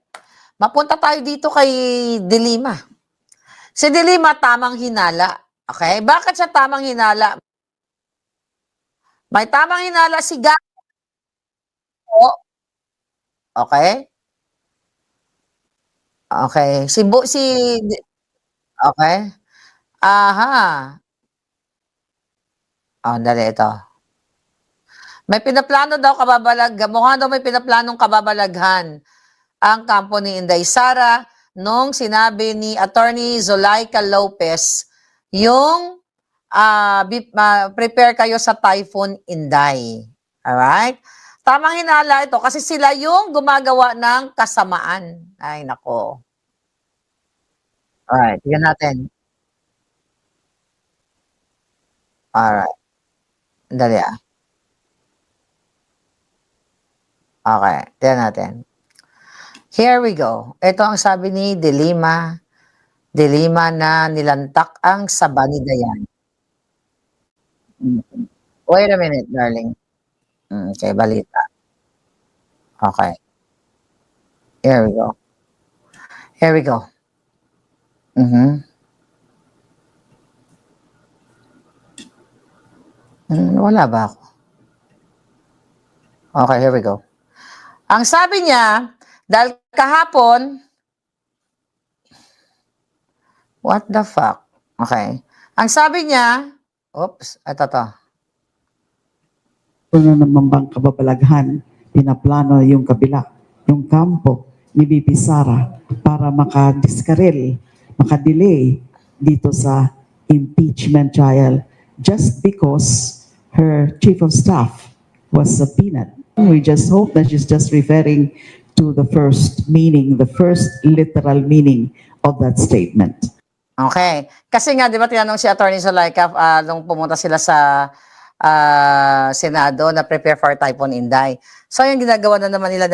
mapunta tayo dito kay Dilima. Si Dilima, tamang hinala. Okay? Bakit siya tamang hinala? May tamang hinala si Gago. Okay? Okay. Okay. Aha. Oh, dali ito. May pinaplano daw mukha daw may pinaplanong kababalaghan ang kampo ni Inday Sara nung sinabi ni Attorney Zulaika Lopez yung prepare kayo sa Typhoon Inday. Alright? Tamang hinala ito kasi sila yung gumagawa ng kasamaan. Ay, nako. Alright, tignan natin. Alright. Dali ah. Okay, tignan natin. Here we go. Ito ang sabi ni Delima na nilantak ang saba ni Dayan. Wait a minute, darling. Okay, balita. Okay. Here we go. Here we go. Wala ba ako? Okay, here we go. Ang sabi niya, dahil kahapon, what the fuck? Okay. Ang sabi niya, oops, ito to. Kung ano naman bang kababalaghan, pinaplano yung kabila, yung kampo ni BP Sara para makadiskarel, makadelay dito sa impeachment trial just because her chief of staff was subpoenaed. We just hope that she's just referring to the first meaning, the first literal meaning of that statement. Okay. Kasi nga, di ba, tinanong si Attorney Zulaika nung pumunta sila sa Senado na prepare for Typhoon Inday. So, yung ginagawa na naman nila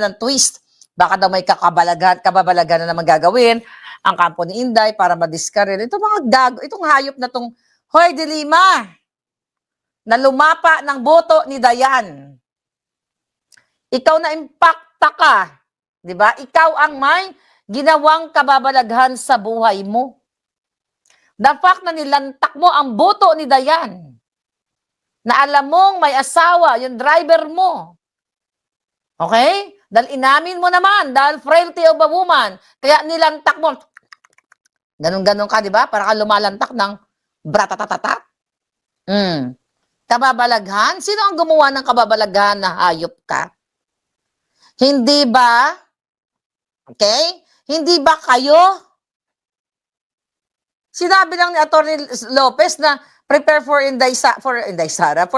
ng twist. Baka daw may kababalagan na naman gagawin ang kampo ni Inday para madiskarel. Itong hayop na tong, Hoy, Delima, na lumapa ng boto ni Dayan. Ikaw na impacta ka. Di ba? Ikaw ang may ginawang kababalaghan sa buhay mo. The fact na nilantak mo ang boto ni Dayan, na alam mong may asawa, yung driver mo. Okay? Dahil inamin mo naman, dahil frailty of a woman, kaya nilantak mo. Ganon-ganon ka, di ba? Para ka lumalantak ng bratatatata. Kababalaghan? Sino ang gumawa ng kababalaghan na hayop ka? Hindi ba? Okay? Hindi ba kayo? Sinabi lang ni Atty. Lopez na prepare for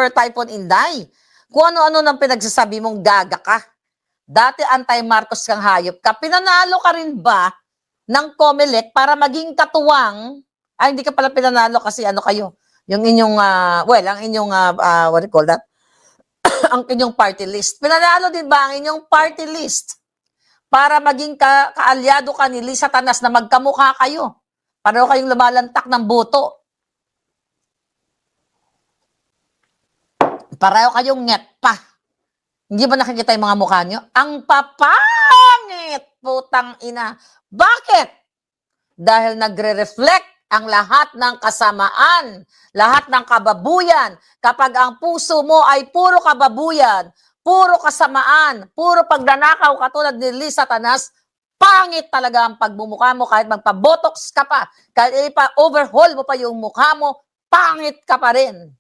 Typhoon Inday. Kung ano-ano nang pinagsasabi mong gaga ka. Dati anti-Marcos kang hayop ka. Pinanalo ka rin ba ng COMELEC para maging katuwang? Ay, hindi ka pala pinanalo kasi ano kayo? Yung inyong, ang inyong, what do you call that? Ang inyong party list. Pinanalo din ba ang inyong party list? Para maging kaalyado ka ni Lisa Tanas na magkamukha kayo. Pareho kayong lumalantak ng boto. Pareho kayong nget pa. Hindi ba nakikita yung mga mukha nyo? Ang papangit, putang ina. Bakit? Dahil nagre-reflect ang lahat ng kasamaan, lahat ng kababuyan. Kapag ang puso mo ay puro kababuyan, puro kasamaan, puro pagnanakaw katulad ni Lisa Tanas, pangit talaga ang pagmumukha mo kahit magpa-botox ka pa, kahit ipa-overhaul mo pa yung mukha mo, pangit ka pa rin.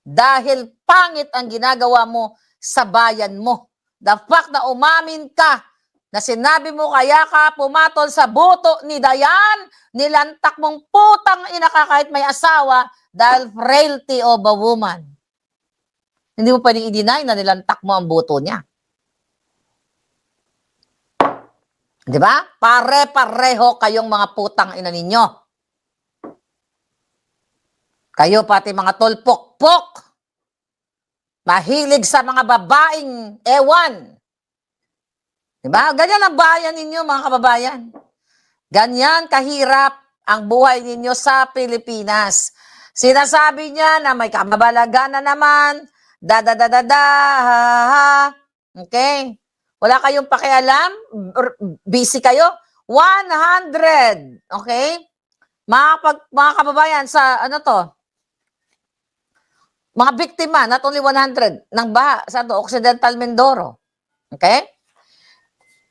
Dahil pangit ang ginagawa mo sa bayan mo. The fact na umamin ka na sinabi mo kaya ka pumatol sa boto ni Dayan, nilantak mong putang ina ka kahit may asawa dahil frailty of a woman. Hindi mo pwedeng i-deny na nilantak mo ang boto niya. Di ba? Pare-pareho kayong mga putang ina ninyo. Kayo pati mga tolpok-pok. Mahilig sa mga babaeng ewan. Diba? Ganyan ang bayan ninyo, mga kababayan. Ganyan kahirap ang buhay ninyo sa Pilipinas. Sinasabi niya na may kababalagan na naman, okay? Wala kayong pakialam, busy kayo, 100, okay? Mga kababayan, sa ano to? Mga biktima, not only 100, ng baha sa Occidental Mindoro. Okay?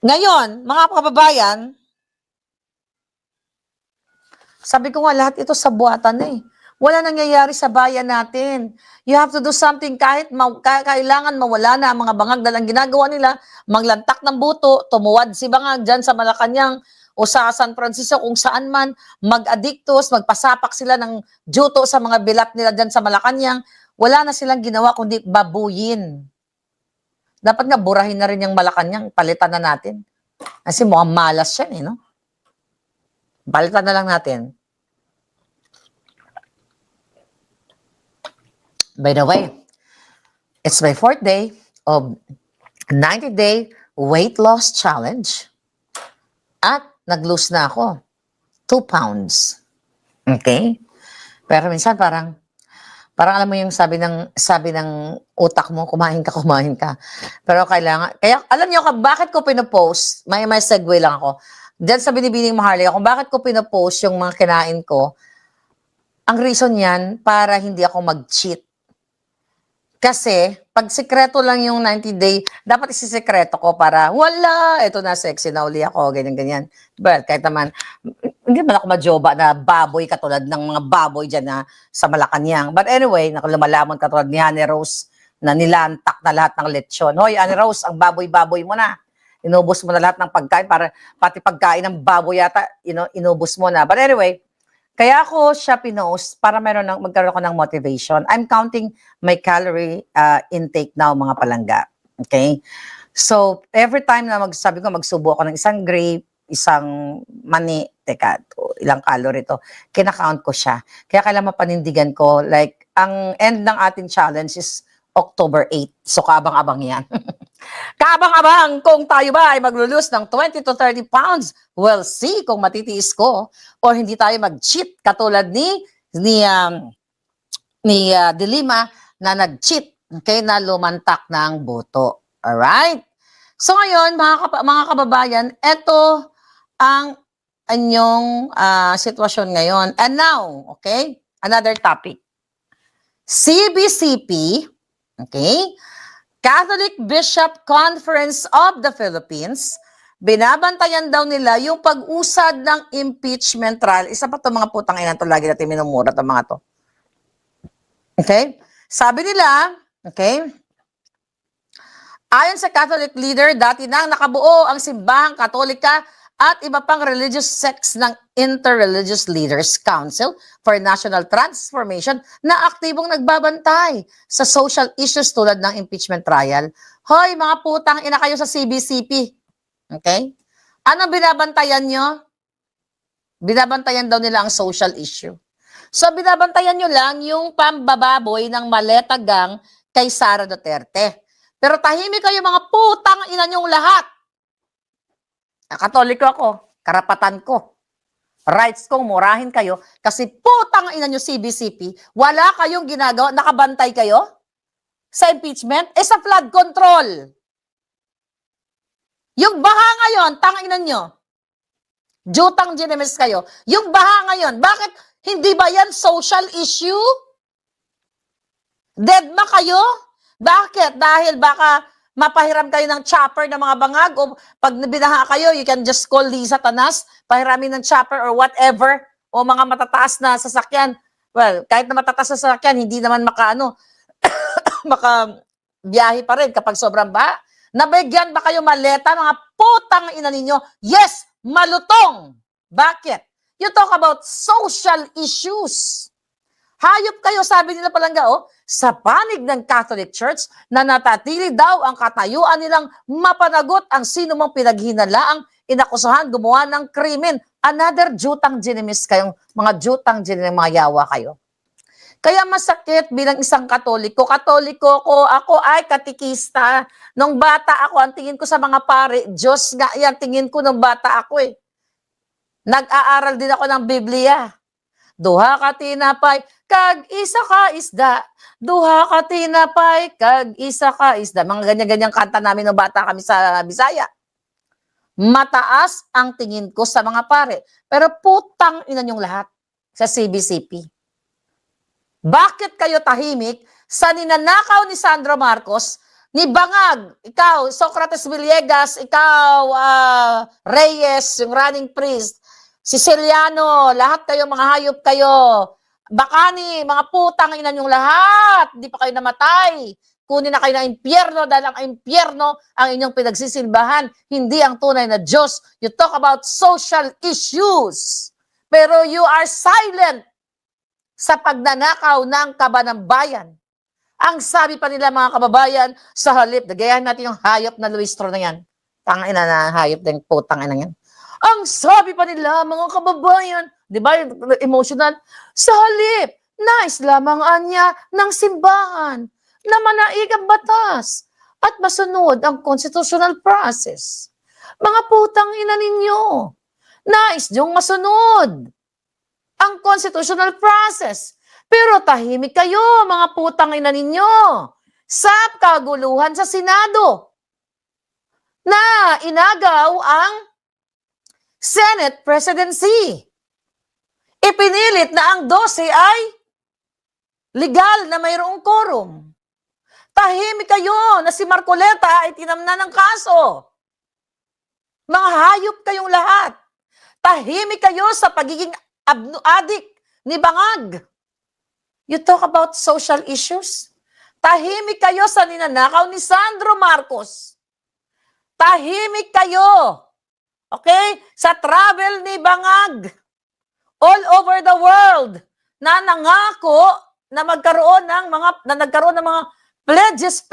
Ngayon, mga kababayan, Sabi ko nga, lahat ito sa buwatan eh. Wala nangyayari sa bayan natin. You have to do something kahit kailangan mawala na ang mga bangag dahil ang ginagawa nila, maglantak ng buto, tumuwad si bangag dyan sa Malacanang o sa San Francisco kung saan man, mag-addictus, magpasapak sila ng juto sa mga bilat nila dyan sa Malacanang. Wala na silang ginawa kundi babuyin. Dapat nga burahin na rin yung Malacanang, palitan na natin. Kasi mukhang malas yan eh, no? Palitan na lang natin. By the way, it's my 4th day of 90-day weight loss challenge. At nag-lose na ako 2 pounds. Okay? Pero minsan parang alam mo yung sabi ng utak mo, kumain ka. Pero kailangan, kaya alam niyo bakit ko pinopost, may segue lang ako. Diyan sa Binibining Maharlika, kung bakit ko pinopost yung mga kinain ko, ang reason yan, para hindi ako mag-cheat. Kasi, pag sikreto lang yung 90-day, dapat isisikreto ko para, wala, ito na, sexy na uli ako, ganyan. But, kahit naman, hindi man ako majoba na baboy katulad ng mga baboy dyan na sa Malacanang. But anyway, lumalaman katulad ni Honey Rose na nilantak na lahat ng lechon. Hoy, Honey Rose, ang baboy-baboy mo na. Inubos mo na lahat ng pagkain, para pati pagkain ng baboy yata, inubos mo na. But anyway, kaya ako siya pinost para magkaroon ako ng motivation. I'm counting my calorie intake now, mga palangga. Okay? So, every time na magsabi ko, magsubo ako ng isang grape, isang mani, teka, ilang calorie to, kinakount ko siya. Kaya kailangan mapanindigan ko, like, ang end ng ating challenge is October 8. So, kaabang-abang yan. Kaabang-abang kung tayo ba ay maglulus ng 20 to 30 pounds. We'll see kung matitiis ko or hindi tayo mag-cheat katulad ni Dilima na nag-cheat, okay, na lumantak ng buto. Alright? So ngayon, mga kababayan, ito ang inyong sitwasyon ngayon. And now, okay, another topic. CBCP, okay, Catholic Bishop Conference of the Philippines, binabantayan daw nila yung pag-usad ng impeachment trial. Isa pa itong mga putang ina to, lagi natin minumura itong mga to. Okay? Sabi nila, okay, ayon sa Catholic leader, dati nang nakabuo ang simbahang Katolika at iba pang religious sects ng Interreligious Leaders Council for National Transformation na aktibong nagbabantay sa social issues tulad ng impeachment trial. Hoy, mga putang ina kayo sa CBCP. Okay? Anong binabantayan nyo? Binabantayan daw nila ang social issue. So, binabantayan nyo lang yung pambababoy ng Maleta Gang kay Sara Duterte. Pero tahimik kayo mga putang ina nyong lahat. Katoliko ako, karapatan ko. Rights kong murahin kayo kasi putang ina nyo CBCP, wala kayong ginagawa, nakabantay kayo sa impeachment, sa flood control. Yung baha ngayon, tanginan nyo, jutang ginemes kayo, yung baha ngayon, bakit hindi ba yan social issue? Deadma kayo? Bakit? Dahil baka mapahiram kayo ng chopper ng mga bangag o pag binaha kayo, you can just call Lisa Tanas, pahiramin ng chopper or whatever o mga matataas na sasakyan. Well, kahit na matataas na sasakyan, hindi naman makabiyahe pa rin kapag sobrang baha. Nabigyan ba kayo maleta, mga putang ina ninyo? Yes, malutong. Bakit? You talk about social issues. Hayop kayo, sabi nila palangga, sa panig ng Catholic Church na natatili daw ang katayuan nilang mapanagot ang sino mang pinaghinalaang inakusahan gumawa ng krimen. Another jutang ginimis kayong, mga jutang ginimis, mga yawa kayo. Kaya masakit bilang isang Katoliko. Katoliko ko, ako ay katikista. Nung bata ako, ang tingin ko sa mga pare, Diyos nga yan, tingin ko nung bata ako eh. Nag-aaral din ako ng Biblia. Duha ka tinapay, kag isa ka isda. Duha ka tinapay, kag isa ka isda. Mga ganyan-ganyang kanta namin nung bata kami sa Bisaya. Mataas ang tingin ko sa mga pare. Pero putang ina niyong lahat sa CBCP. Bakit kayo tahimik sa ninanakaw ni Sandro Marcos, ni Bangag, ikaw, Socrates Villegas, ikaw, Reyes, yung running priest, Siciliano, lahat kayo, mga hayop kayo. Bakani, mga putang ina yung lahat. Hindi pa kayo namatay. Kunin na kayo ng impyerno dahil ang impyerno ang inyong pinagsisilbahan, hindi ang tunay na Diyos. You talk about social issues, pero you are silent sa pagnanakaw ng kaban ng bayan. Ang sabi pa nila mga kababayan, sa halip, nagayahan natin yung hayop na Luistro na yan. Tangina na hayop din putang ina yan. Ang sabi pa nila mga kababayan, di ba emotional, sa halip, nais lamang anya ng simbahan na manaig ang batas at masunod ang constitutional process. Mga putang ina ninyo, nais niyong masunod ang constitutional process. Pero tahimik kayo, mga putang ina ninyo, sa kaguluhan sa Senado na inagaw ang Senate presidency. Ipinilit na ang 12 ay legal na mayroong quorum. Tahimik kayo na si Marcoleta ay tinamna ng kaso. Mga hayop kayong lahat. Tahimik kayo sa pagiging adik ni Bangag. You talk about social issues? Tahimik kayo sa ninanakaw ni Sandro Marcos. Tahimik kayo. Okay? Sa travel ni Bangag. All over the world. Na nangako na magkaroon ng mga pledges,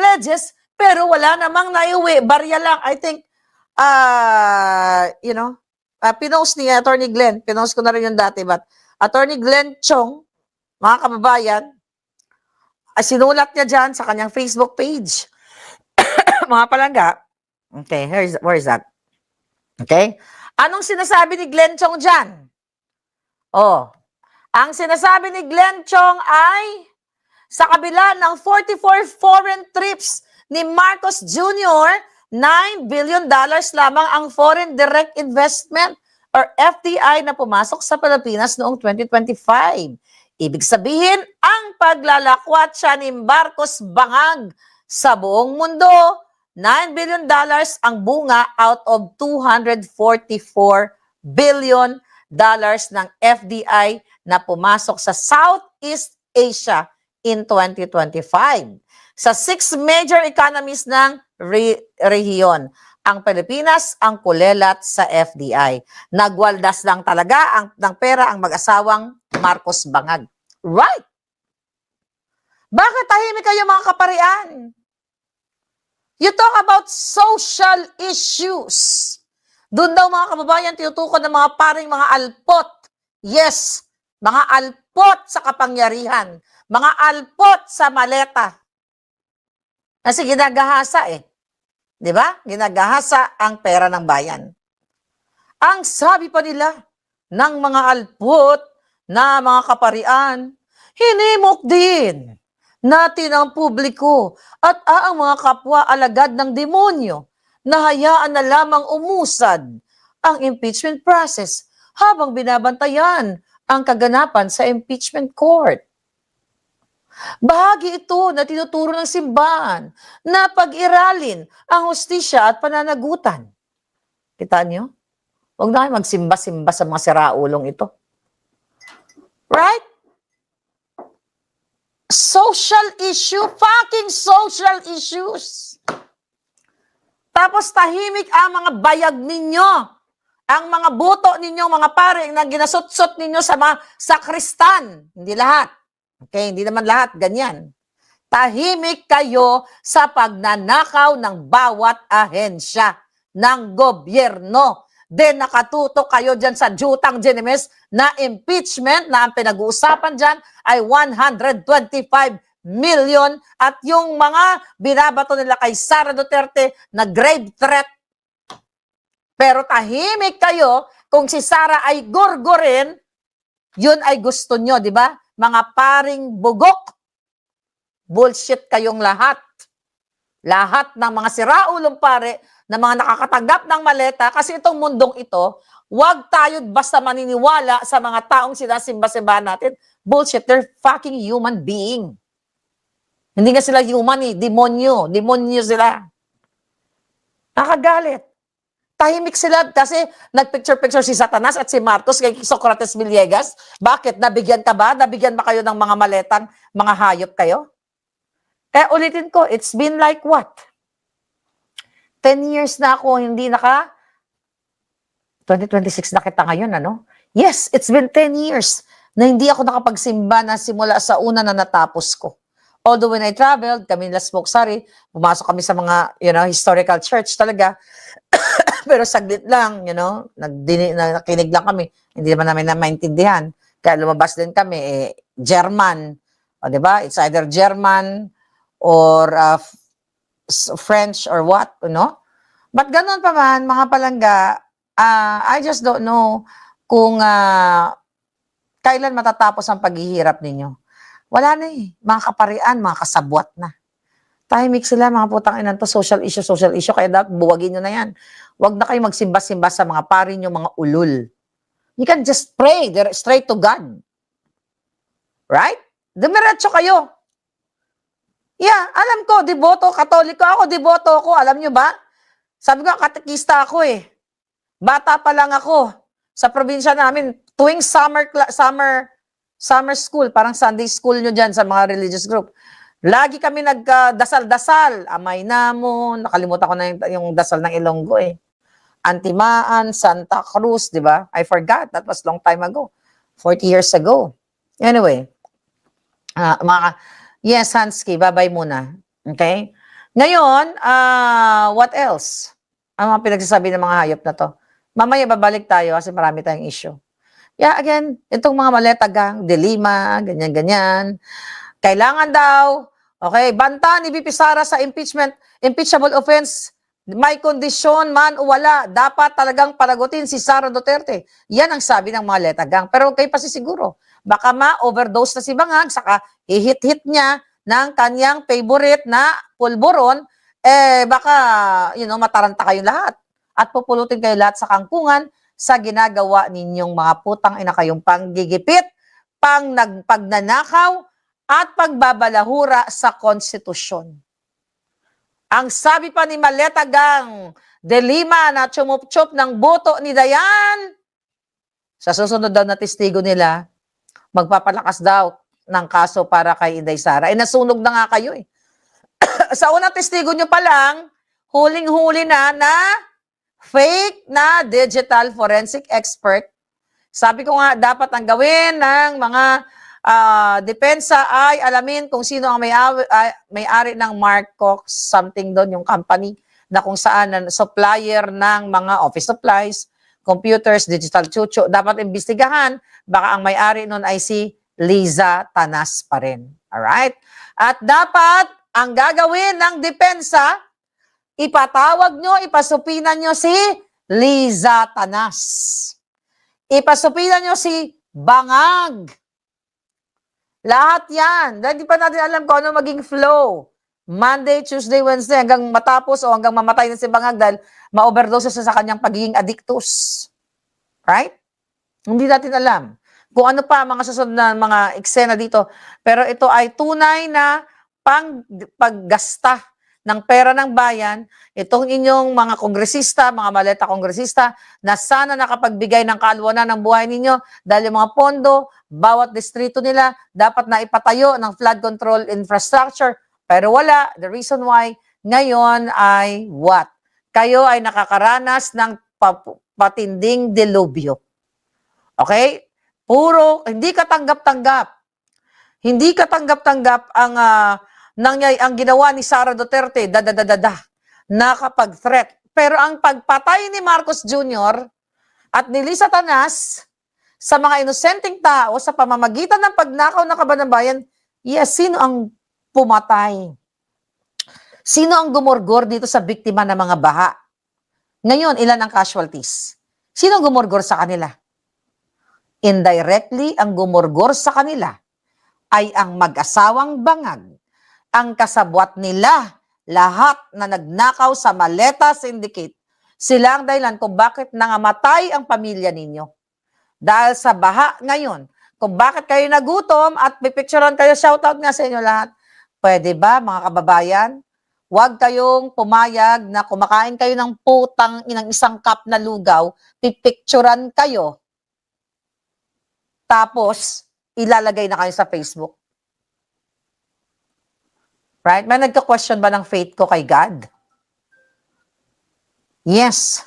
pero wala namang naiuwi. Barya lang. I think, pinost ni Attorney Glenn. Pinost ko na rin yung dati. But Attorney Glenn Chong, mga kababayan, sinulat niya dyan sa kanyang Facebook page. Mga palangga. Okay, where is that? Okay? Anong sinasabi ni Glenn Chong dyan? Oh, ang sinasabi ni Glenn Chong ay sa kabila ng 44 foreign trips ni Marcos Jr., $9 billion lamang ang foreign direct investment or FDI na pumasok sa Pilipinas noong 2025. Ibig sabihin, ang paglalakwat siya ni Marcos Bangag sa buong mundo, $9 billion ang bunga out of $244 billion ng FDI na pumasok sa Southeast Asia in 2025. Sa 6 major economies ng rehiyon, ang Pilipinas ang kulelat sa FDI. Nagwaldas lang talaga ng pera ang mag-asawang Marcos Bangag. Right? Bakit tahimik kayo mga kaparian? You talk about social issues. Doon daw mga kababayan tinutukoy ng mga paring mga alpot. Yes, mga alpot sa kapangyarihan. Mga alpot sa maleta. Kasi ginagahasa eh. Di ba? Ginagahasa ang pera ng bayan. Ang sabi pa nila ng mga alpot na mga kaparian, hinimok din natin ang publiko at ang mga kapwa alagad ng demonyo na hayaan na lamang umusad ang impeachment process habang binabantayan ang kaganapan sa impeachment court. Bahagi ito na tinuturo ng simbahan na pag-iralin ang hustisya at pananagutan. Kitaan nyo? Huwag na kayo magsimba-simba sa mga siraulong ito. Right? Social issue, fucking social issues. Tapos tahimik ang mga bayag ninyo, ang mga buto ninyo, mga pare na ginasutsot ninyo sa mga sakristan. Hindi lahat. Okay, hindi naman lahat ganyan. Tahimik kayo sa pagnanakaw ng bawat ahensya ng gobyerno. Then nakatutok kayo dyan sa Jutang Ginemes na impeachment na ang pinag-uusapan dyan ay 125 million at yung mga binabato nila kay Sara Duterte na grave threat. Pero tahimik kayo kung si Sara ay gurgurin, yun ay gusto nyo, di ba? Mga paring bugok. Bullshit kayong lahat. Lahat ng mga siraulong pare na mga nakakatanggap ng maleta kasi itong mundong ito, wag tayo basta maniniwala sa mga taong sinasimba-simba natin. Bullshit, they're fucking human being. Hindi nga sila human eh, demonyo. Demonyo sila. Nakagalit. Tahimik sila kasi nagpicture-picture si Satanas at si Marcos kay Socrates Villegas. Bakit? Nabigyan ka ba? Nabigyan ba kayo ng mga maletang mga hayop kayo? Kaya ulitin ko, it's been like what? 10 years na ako hindi 2026 na kita ngayon, ano? Yes, it's been 10 years na hindi ako nakapagsimba na simula sa una na natapos ko. Although when I traveled, kami nila Smoke-Sari, pumasok kami sa mga, historical church talaga. Pero saglit lang, nakinig lang kami. Hindi naman namin maintindihan. Kaya lumabas din kami, German. O, di ba? It's either German or French or what, But ganun pa man, mga palangga, I just don't know kung kailan matatapos ang paghihirap ninyo. Wala na mga kaparian, mga kasabwat na. Tahimik sila, mga putang inan to, social issue, kaya dapat buwagin nyo na yan. Huwag na kayo magsimba-simba sa mga pari nyo, mga ulul. You can just pray straight to God. Right? Dumiretso kayo. Yeah, alam ko, deboto, katoliko ako, deboto ako, alam nyo ba? Sabi ko, katekista ako Bata pa lang ako sa probinsya namin, tuwing summer school, parang Sunday school nyo dyan sa mga religious group. Lagi kami nagdasal-dasal. Amay Namon, nakalimutan ko na yung dasal ng Ilonggo Antimaan, Santa Cruz, di ba? I forgot, that was long time ago. 40 years ago. Anyway, yes, Hansky, bye-bye muna. Okay? Ngayon, what else? Ang mga pinagsasabi ng mga hayop na to. Mamaya babalik tayo kasi marami tayong issue. Yeah, again, itong mga maletagang, dilima, ganyan-ganyan. Kailangan daw, okay, banta ni VP Sara sa impeachable offense, may kondisyon man o wala, dapat talagang panagutin si Sara Duterte. Yan ang sabi ng mga letagang. Pero kayo pa siguro, baka ma-overdose na si Bangag, saka hihit-hit niya ng kanyang favorite na pulburon, baka, mataranta kayong lahat. At pupulutin kayo lahat sa kangkungan sa ginagawa ninyong mga putang ina kayong panggigipit, pagnanakaw, at pagbabalahura sa konstitusyon. Ang sabi pa ni Maletagang de Lima na chumup-chup ng boto ni Dayan, sa susunod daw na testigo nila, magpapalakas daw ng kaso para kay Inday Sara. Nasunog na nga kayo Sa unang testigo nyo pa lang, huling-huli na fake na digital forensic expert. Sabi ko nga, dapat ang gawin ng mga depensa ay alamin kung sino ang may-ari ng Mark Cox, something doon, yung company na kung saan supplier ng mga office supplies, computers, digital chucho. Dapat imbestigahan, baka ang may-ari nun ay si Liza Tanas pa rin. Alright? At dapat, ang gagawin ng depensa, ipatawag nyo, ipasupinan nyo si Liza Tanas. Ipasupinan nyo si Bangag. Lahat yan. Dahil di pa natin alam kung ano maging flow. Monday, Tuesday, Wednesday, hanggang matapos o hanggang mamatay na si Bangag dahil ma-overdose sa kanyang pagiging addictus. Right? Hindi natin alam kung ano pa mga susunod na mga eksena dito. Pero ito ay tunay na paggasta ng pera ng bayan, itong inyong mga kongresista, mga maleta kongresista, na sana nakapagbigay ng kaluwanan ng buhay ninyo dahil yung mga pondo, bawat distrito nila, dapat na ipatayo ng flood control infrastructure. Pero wala. The reason why, ngayon ay what? Kayo ay nakakaranas ng patinding delubyo. Okay? Hindi ka tanggap-tanggap. Hindi ka tanggap-tanggap ang ginawa ni Sara Duterte, nakapag-threat. Pero ang pagpatay ni Marcos Jr. at ni Liza Tanas sa mga inosenteng tao sa pamamagitan ng pagnakaw ng kaban ng bayan, yes, sino ang pumatay? Sino ang gumorgor dito sa biktima ng mga baha? Ngayon, ilan ang casualties? Sino ang gumorgor sa kanila? Indirectly, ang gumorgor sa kanila ay ang mag-asawang Bangag, ang kasabwat nila, lahat na nagnakaw sa Maleta Syndicate. Sila ang dahilan kung bakit nangamatay ang pamilya ninyo. Dahil sa baha ngayon, kung bakit kayo nagutom at pipicturean kayo, shoutout nga sa inyo lahat. Pwede ba, mga kababayan? huwag kayong pumayag na kumakain kayo ng putang inang isang cup na lugaw, pipicturan kayo, tapos ilalagay na kayo sa Facebook. Right? May nagka-question ba ng faith ko kay God? Yes.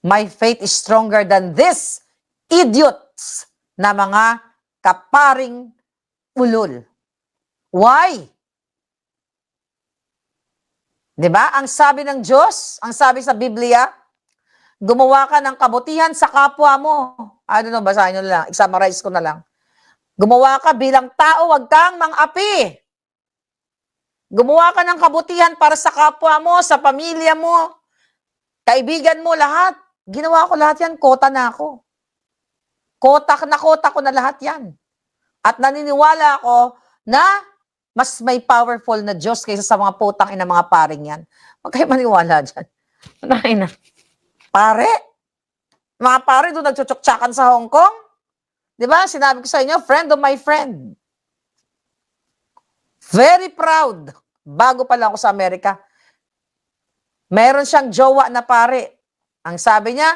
My faith is stronger than this idiots na mga kaparing ulol. Why? 'Di ba? Ang sabi ng Diyos, ang sabi sa Biblia, gumawa ka ng kabutihan sa kapwa mo. I don't know, basahin nyo na lang. I-summarize ko na lang. Gumawa ka bilang tao, wag kang mang-api. Gumawa ka ng kabutihan para sa kapwa mo, sa pamilya mo, kaibigan mo, lahat. Ginawa ko lahat yan, kota na ako. Kota ko na lahat yan. At naniniwala ako na mas may powerful na Diyos kaysa sa mga putang ina mga paring yan. Huwag kayo maniwala dyan. Unahin na. Pare? Mga pare doon nagtsutsuksakan sa Hong Kong? Di ba? Sinabi ko sa inyo, friend of my friend. Very proud. Bago pa lang ako sa Amerika. Meron siyang jowa na pare. Ang sabi niya,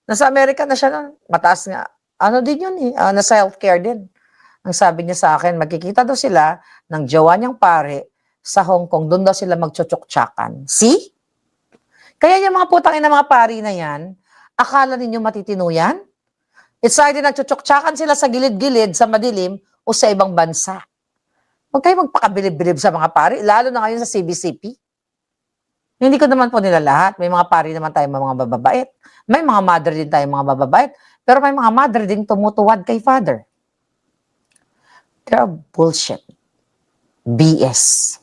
nasa Amerika na siya nun. Mataas nga. Ano din yun eh. Nasa healthcare din. Ang sabi niya sa akin, magkikita daw sila ng jowa niyang pare sa Hong Kong. Doon daw sila magtsutsuksakan. See? Kaya yung mga putang ina mga pari na yan, akala ninyo matitino yan? It's either nagtsutsuksakan sila sa gilid-gilid, sa madilim, o sa ibang bansa. Huwag kayo magpakabilib-bilib sa mga pari, lalo na ngayon sa CBCP. Hindi ko naman po nila lahat. May mga pari naman tayo mga bababait. May mga mother din tayo mga bababait. Pero may mga mother din tumutuwad kay father. They're bullshit. BS.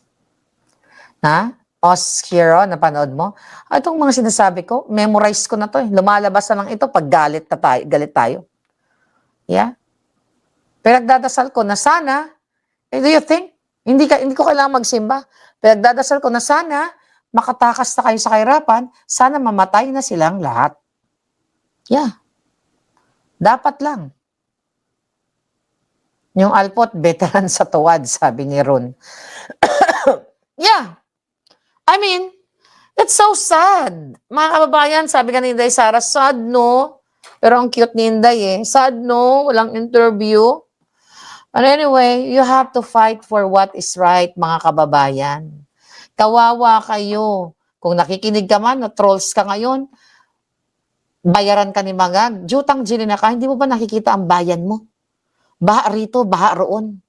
Ha? Oskiro, napanood mo? Itong mga sinasabi ko, memorize ko na to. Lumalabas na lang ito pag galit tayo. Yeah? Pero nagdadasal ko na sana, do you think? Hindi ko kailangan magsimba. Pero nagdadasal ko na sana, makatakas na kayo sa kahirapan, sana mamatay na silang lahat. Yeah. Dapat lang. Yung alpot, veteran sa tuwad, sabi ni Ron. Yeah. I mean, it's so sad. Mga kababayan, sabi ka ni Inday Sara, sad no? Pero ang cute ni Inday eh. Sad no? Walang interview. But anyway, you have to fight for what is right, mga kababayan. Kawawa kayo. Kung nakikinig ka man, na-trolls ka ngayon, bayaran ka ni Magag, jutang jilin na ka, hindi mo ba nakikita ang bayan mo? Baha rito, baha roon.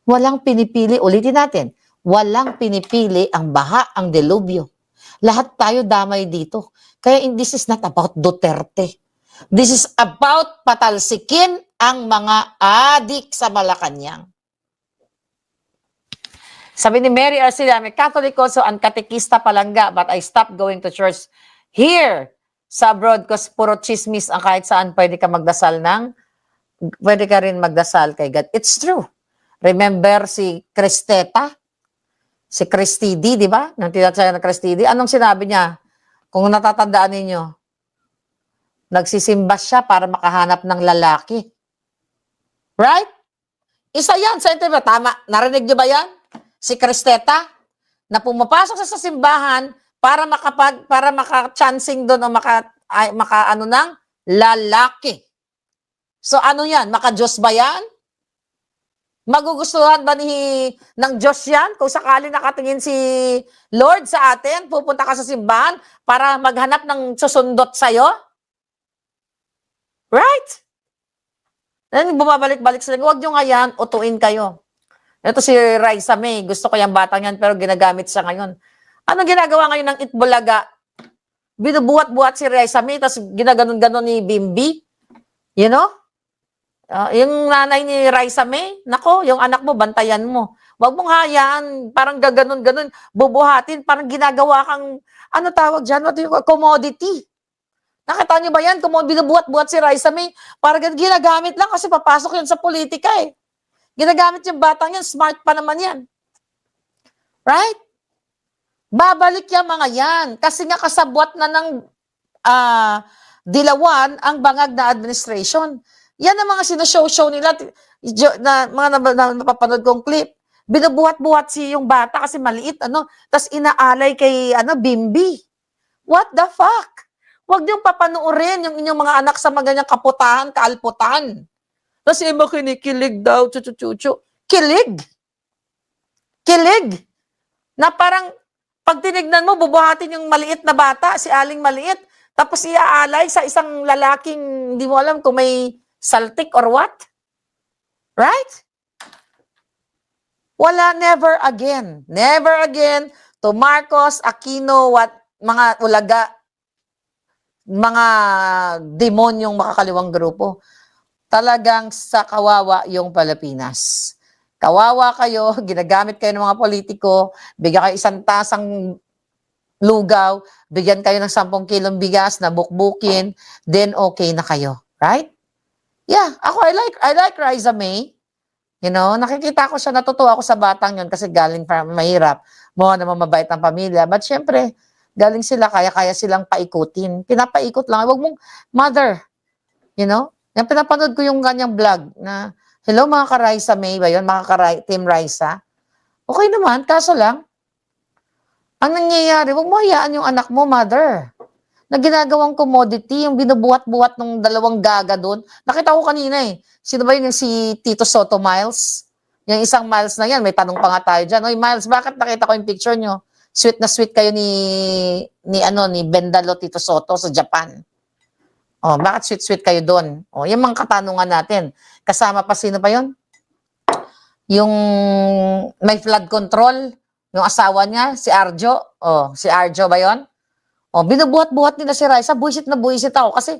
Walang pinipili, ulitin natin, walang pinipili ang baha, ang delubyo. Lahat tayo damay dito. Kaya this is not about Duterte. This is about patalsikin ang mga adik sa Malacanang. Sabi ni Mary Arcila, may Catholic also and katekista palangga, but I stopped going to church here sa abroad kasi puro chismis ang kahit saan pwede ka rin magdasal kay God. It's true. Remember si Cristeta? Si Cristidi, di ba? Nang tinatsaga ng Cristidi. Anong sinabi niya? Kung natatandaan ninyo, nagsisimba siya para makahanap ng lalaki. Right? Isa yan sa interview. Tama. Narinig niyo ba yan? Si Cristeta, na pumapasok sa simbahan para maka-chancing doon o maka ano ng lalaki. So ano yan? Maka-Diyos ba yan? Magugustuhan ba ng Diyos yan? Kung sakali nakatingin si Lord sa atin, pupunta ka sa simbahan para maghanap ng susundot sa'yo? Right? Then bumabalik-balik sila. Huwag nyo nga yan, utuin kayo. Ito si Raisa May, gusto ko yung batang yan pero ginagamit siya ngayon. Ano ginagawa ngayon ng Itbulaga? Binubuhat-buhat si Raisa May tapos ginaganon-ganon ni Bimbi. You know? Yung nanay ni Raisa May, nako, yung anak mo, bantayan mo. Huwag mong hayaan, parang gaganon-ganon, bubuhatin, parang ginagawa kang, ano tawag dyan, commodity. Nakita niyo ba yan? Kung binubuhat-buhat si Raisa May, parang ginagamit lang kasi papasok yun sa politika eh. Ginagamit yung batang yan, smart pa naman yan. Right? Babalik yung mga yan. Kasi nga kasabwat na ng dilawan ang bangag na administration. Yan ang mga sinashow-show nila, na mga napapanood kong clip. Binubuhat-buhat si yung bata kasi maliit, ano, tas inaalay kay, Bimbi. What the fuck? Huwag niyong papanoorin yung inyong mga anak sa mga ganyang kaputahan, kaalputan. Tapos iba kinikilig daw, chuchu-chuchu. Kilig! Kilig! Na parang, pag tinignan mo, bubuhatin yung maliit na bata, si Aling maliit, tapos iaalay sa isang lalaking, hindi mo alam kung may saltik or what. Right? Wala, never again. Never again to Marcos, Aquino, mga ulaga, mga demonyong makakaliwang grupo. Talagang sa kawawa yung Pilipinas. Kawawa kayo, ginagamit kayo ng mga politiko, bigyan kayo isang tasang lugaw, bigyan kayo ng 10 kilong bigas na bukbukin, then okay na kayo. Right? Yeah, ako I like Riza May. You know, nakikita ko siya, natutuwa ako sa batang yun kasi galing from mahirap. Mukha naman mabait ang pamilya. But syempre, galing sila, kaya-kaya silang paikutin. Pinapaikot lang. Huwag mong, mother, you know? Yung pinapanood ko yung ganyang vlog na, hello mga ka-Riza May ba yun? Mga Team Riza. Okay naman, kaso lang, ang nangyayari, huwag mo hayaan yung anak mo, mother, na ginagawang commodity, yung binubuhat-buhat ng 2 gaga doon. Nakita ko kanina eh. Sino ba yun? Yung si Tito Soto Miles? Yung isang Miles na yan, may tanong pa nga tayo dyan. Oy Miles, bakit nakita ko yung picture nyo? Sweet na sweet kayo ni Bendalo Tito Soto sa Japan. Oh, bakit sweet-sweet kayo doon? Oh, yung mga katanungan natin. Kasama pa sino pa yun? Yung may flood control, yung asawa niya, si Arjo. Oh, si Arjo ba yun? Oh, binubuhat-buhat nila si Raisa. Buisit na buisit ako kasi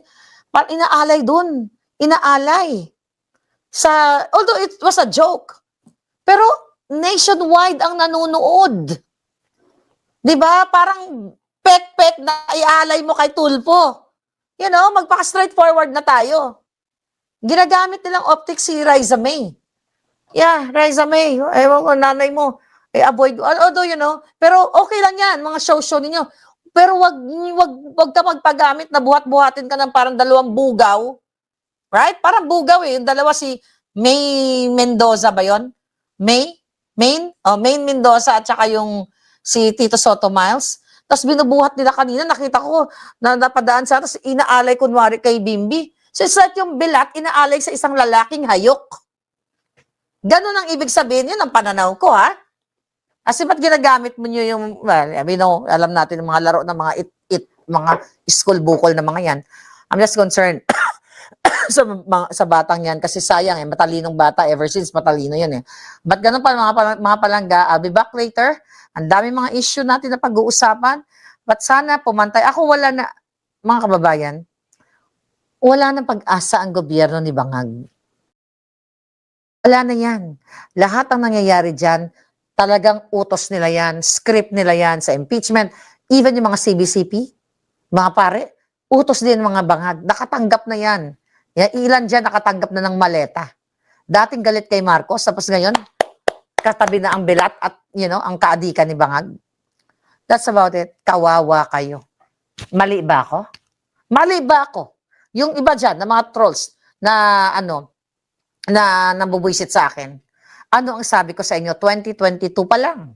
inaalay doon. Inaalay. Although it was a joke. Pero nationwide ang nanonood. 'Di ba? Parang pek-pek na ialay mo kay Tulfo. You know, magpaka-straightforward na tayo. Ginagamit nilang optics si Riza May. Yeah, Riza May. Ewan ko, nanay mo. Avoid. Although, you know, pero okay lang yan, mga show-show ninyo. Pero wag ka magpagamit na buhat-buhatin ka ng parang 2 bugaw. Right? Parang bugaw eh. Yung dalawa si May Mendoza ba yon? Maine Mendoza at saka yung si Tito Soto Miles. Tapos binubuhat nila kanina, nakita ko na napadaan sa tapos inaalay kunwari kay Bimbi. So it's like yung bilat, inaalay sa isang lalaking hayok. Ganon ang ibig sabihin yun ang pananaw ko, ha? Kasi ba't ginagamit mo nyo yung, well, alam natin yung mga laro ng mga mga school bukol na mga yan. I'm just concerned sa batang yan kasi sayang eh, matalinong bata ever since matalino yun eh. But ganun pa mga palangga, I'll be back later. Ang dami mga issue natin na pag-uusapan. But sana pumantay. Ako wala na, mga kababayan, wala na pag-asa ang gobyerno ni Bangag. Wala na yan. Lahat ang nangyayari dyan, talagang utos nila yan, script nila yan sa impeachment. Even yung mga CBCP, mga pare, utos din mga Bangag. Nakatanggap na yan. Ilan dyan nakatanggap na ng maleta. Dating galit kay Marcos, tapos ngayon, katabi na ang bilat at, you know, ang kaadikan ni Bangag. That's about it. Kawawa kayo. Mali ba ako? Mali ba ako? Yung iba dyan, na mga trolls, na nambubuisit sa akin. Ano ang sabi ko sa inyo? 2022 pa lang.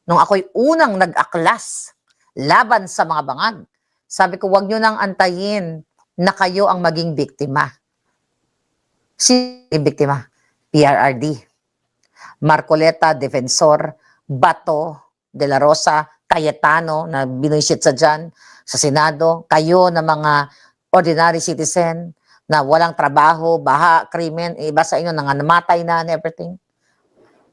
Nung ako'y unang nag-aklas laban sa mga Bangag. Sabi ko, wag nyo nang antayin na kayo ang maging biktima. Sino biktima? PRRD. Marcoleta, Defensor, Bato, De La Rosa, Cayetano, na binuisit sa dyan, sa Senado, kayo na mga ordinary citizen, na walang trabaho, baha, krimen, iba sa inyo, namatay na and everything.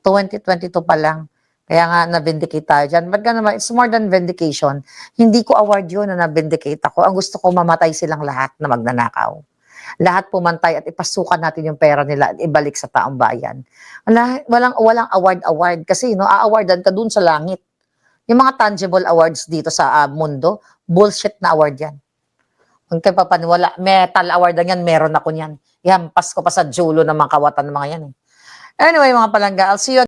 2022 pa lang. Kaya nga, na-vindicate tayo dyan. But naman, it's more than vindication. Hindi ko award yun na na-vindicate ako. Ang gusto ko, mamatay silang lahat na magnanakaw. Lahat pumantay at ipasukan natin yung pera nila at ibalik sa taong bayan. Walang award kasi a-awardan ka dun sa langit. Yung mga tangible awards dito sa mundo, bullshit na award yan. Kung kayo papaniwala, metal award yan, meron ako yan. Ihampas ko pa sa julo ng mga kawatan ng mga yan. Anyway, mga palangga, I'll see you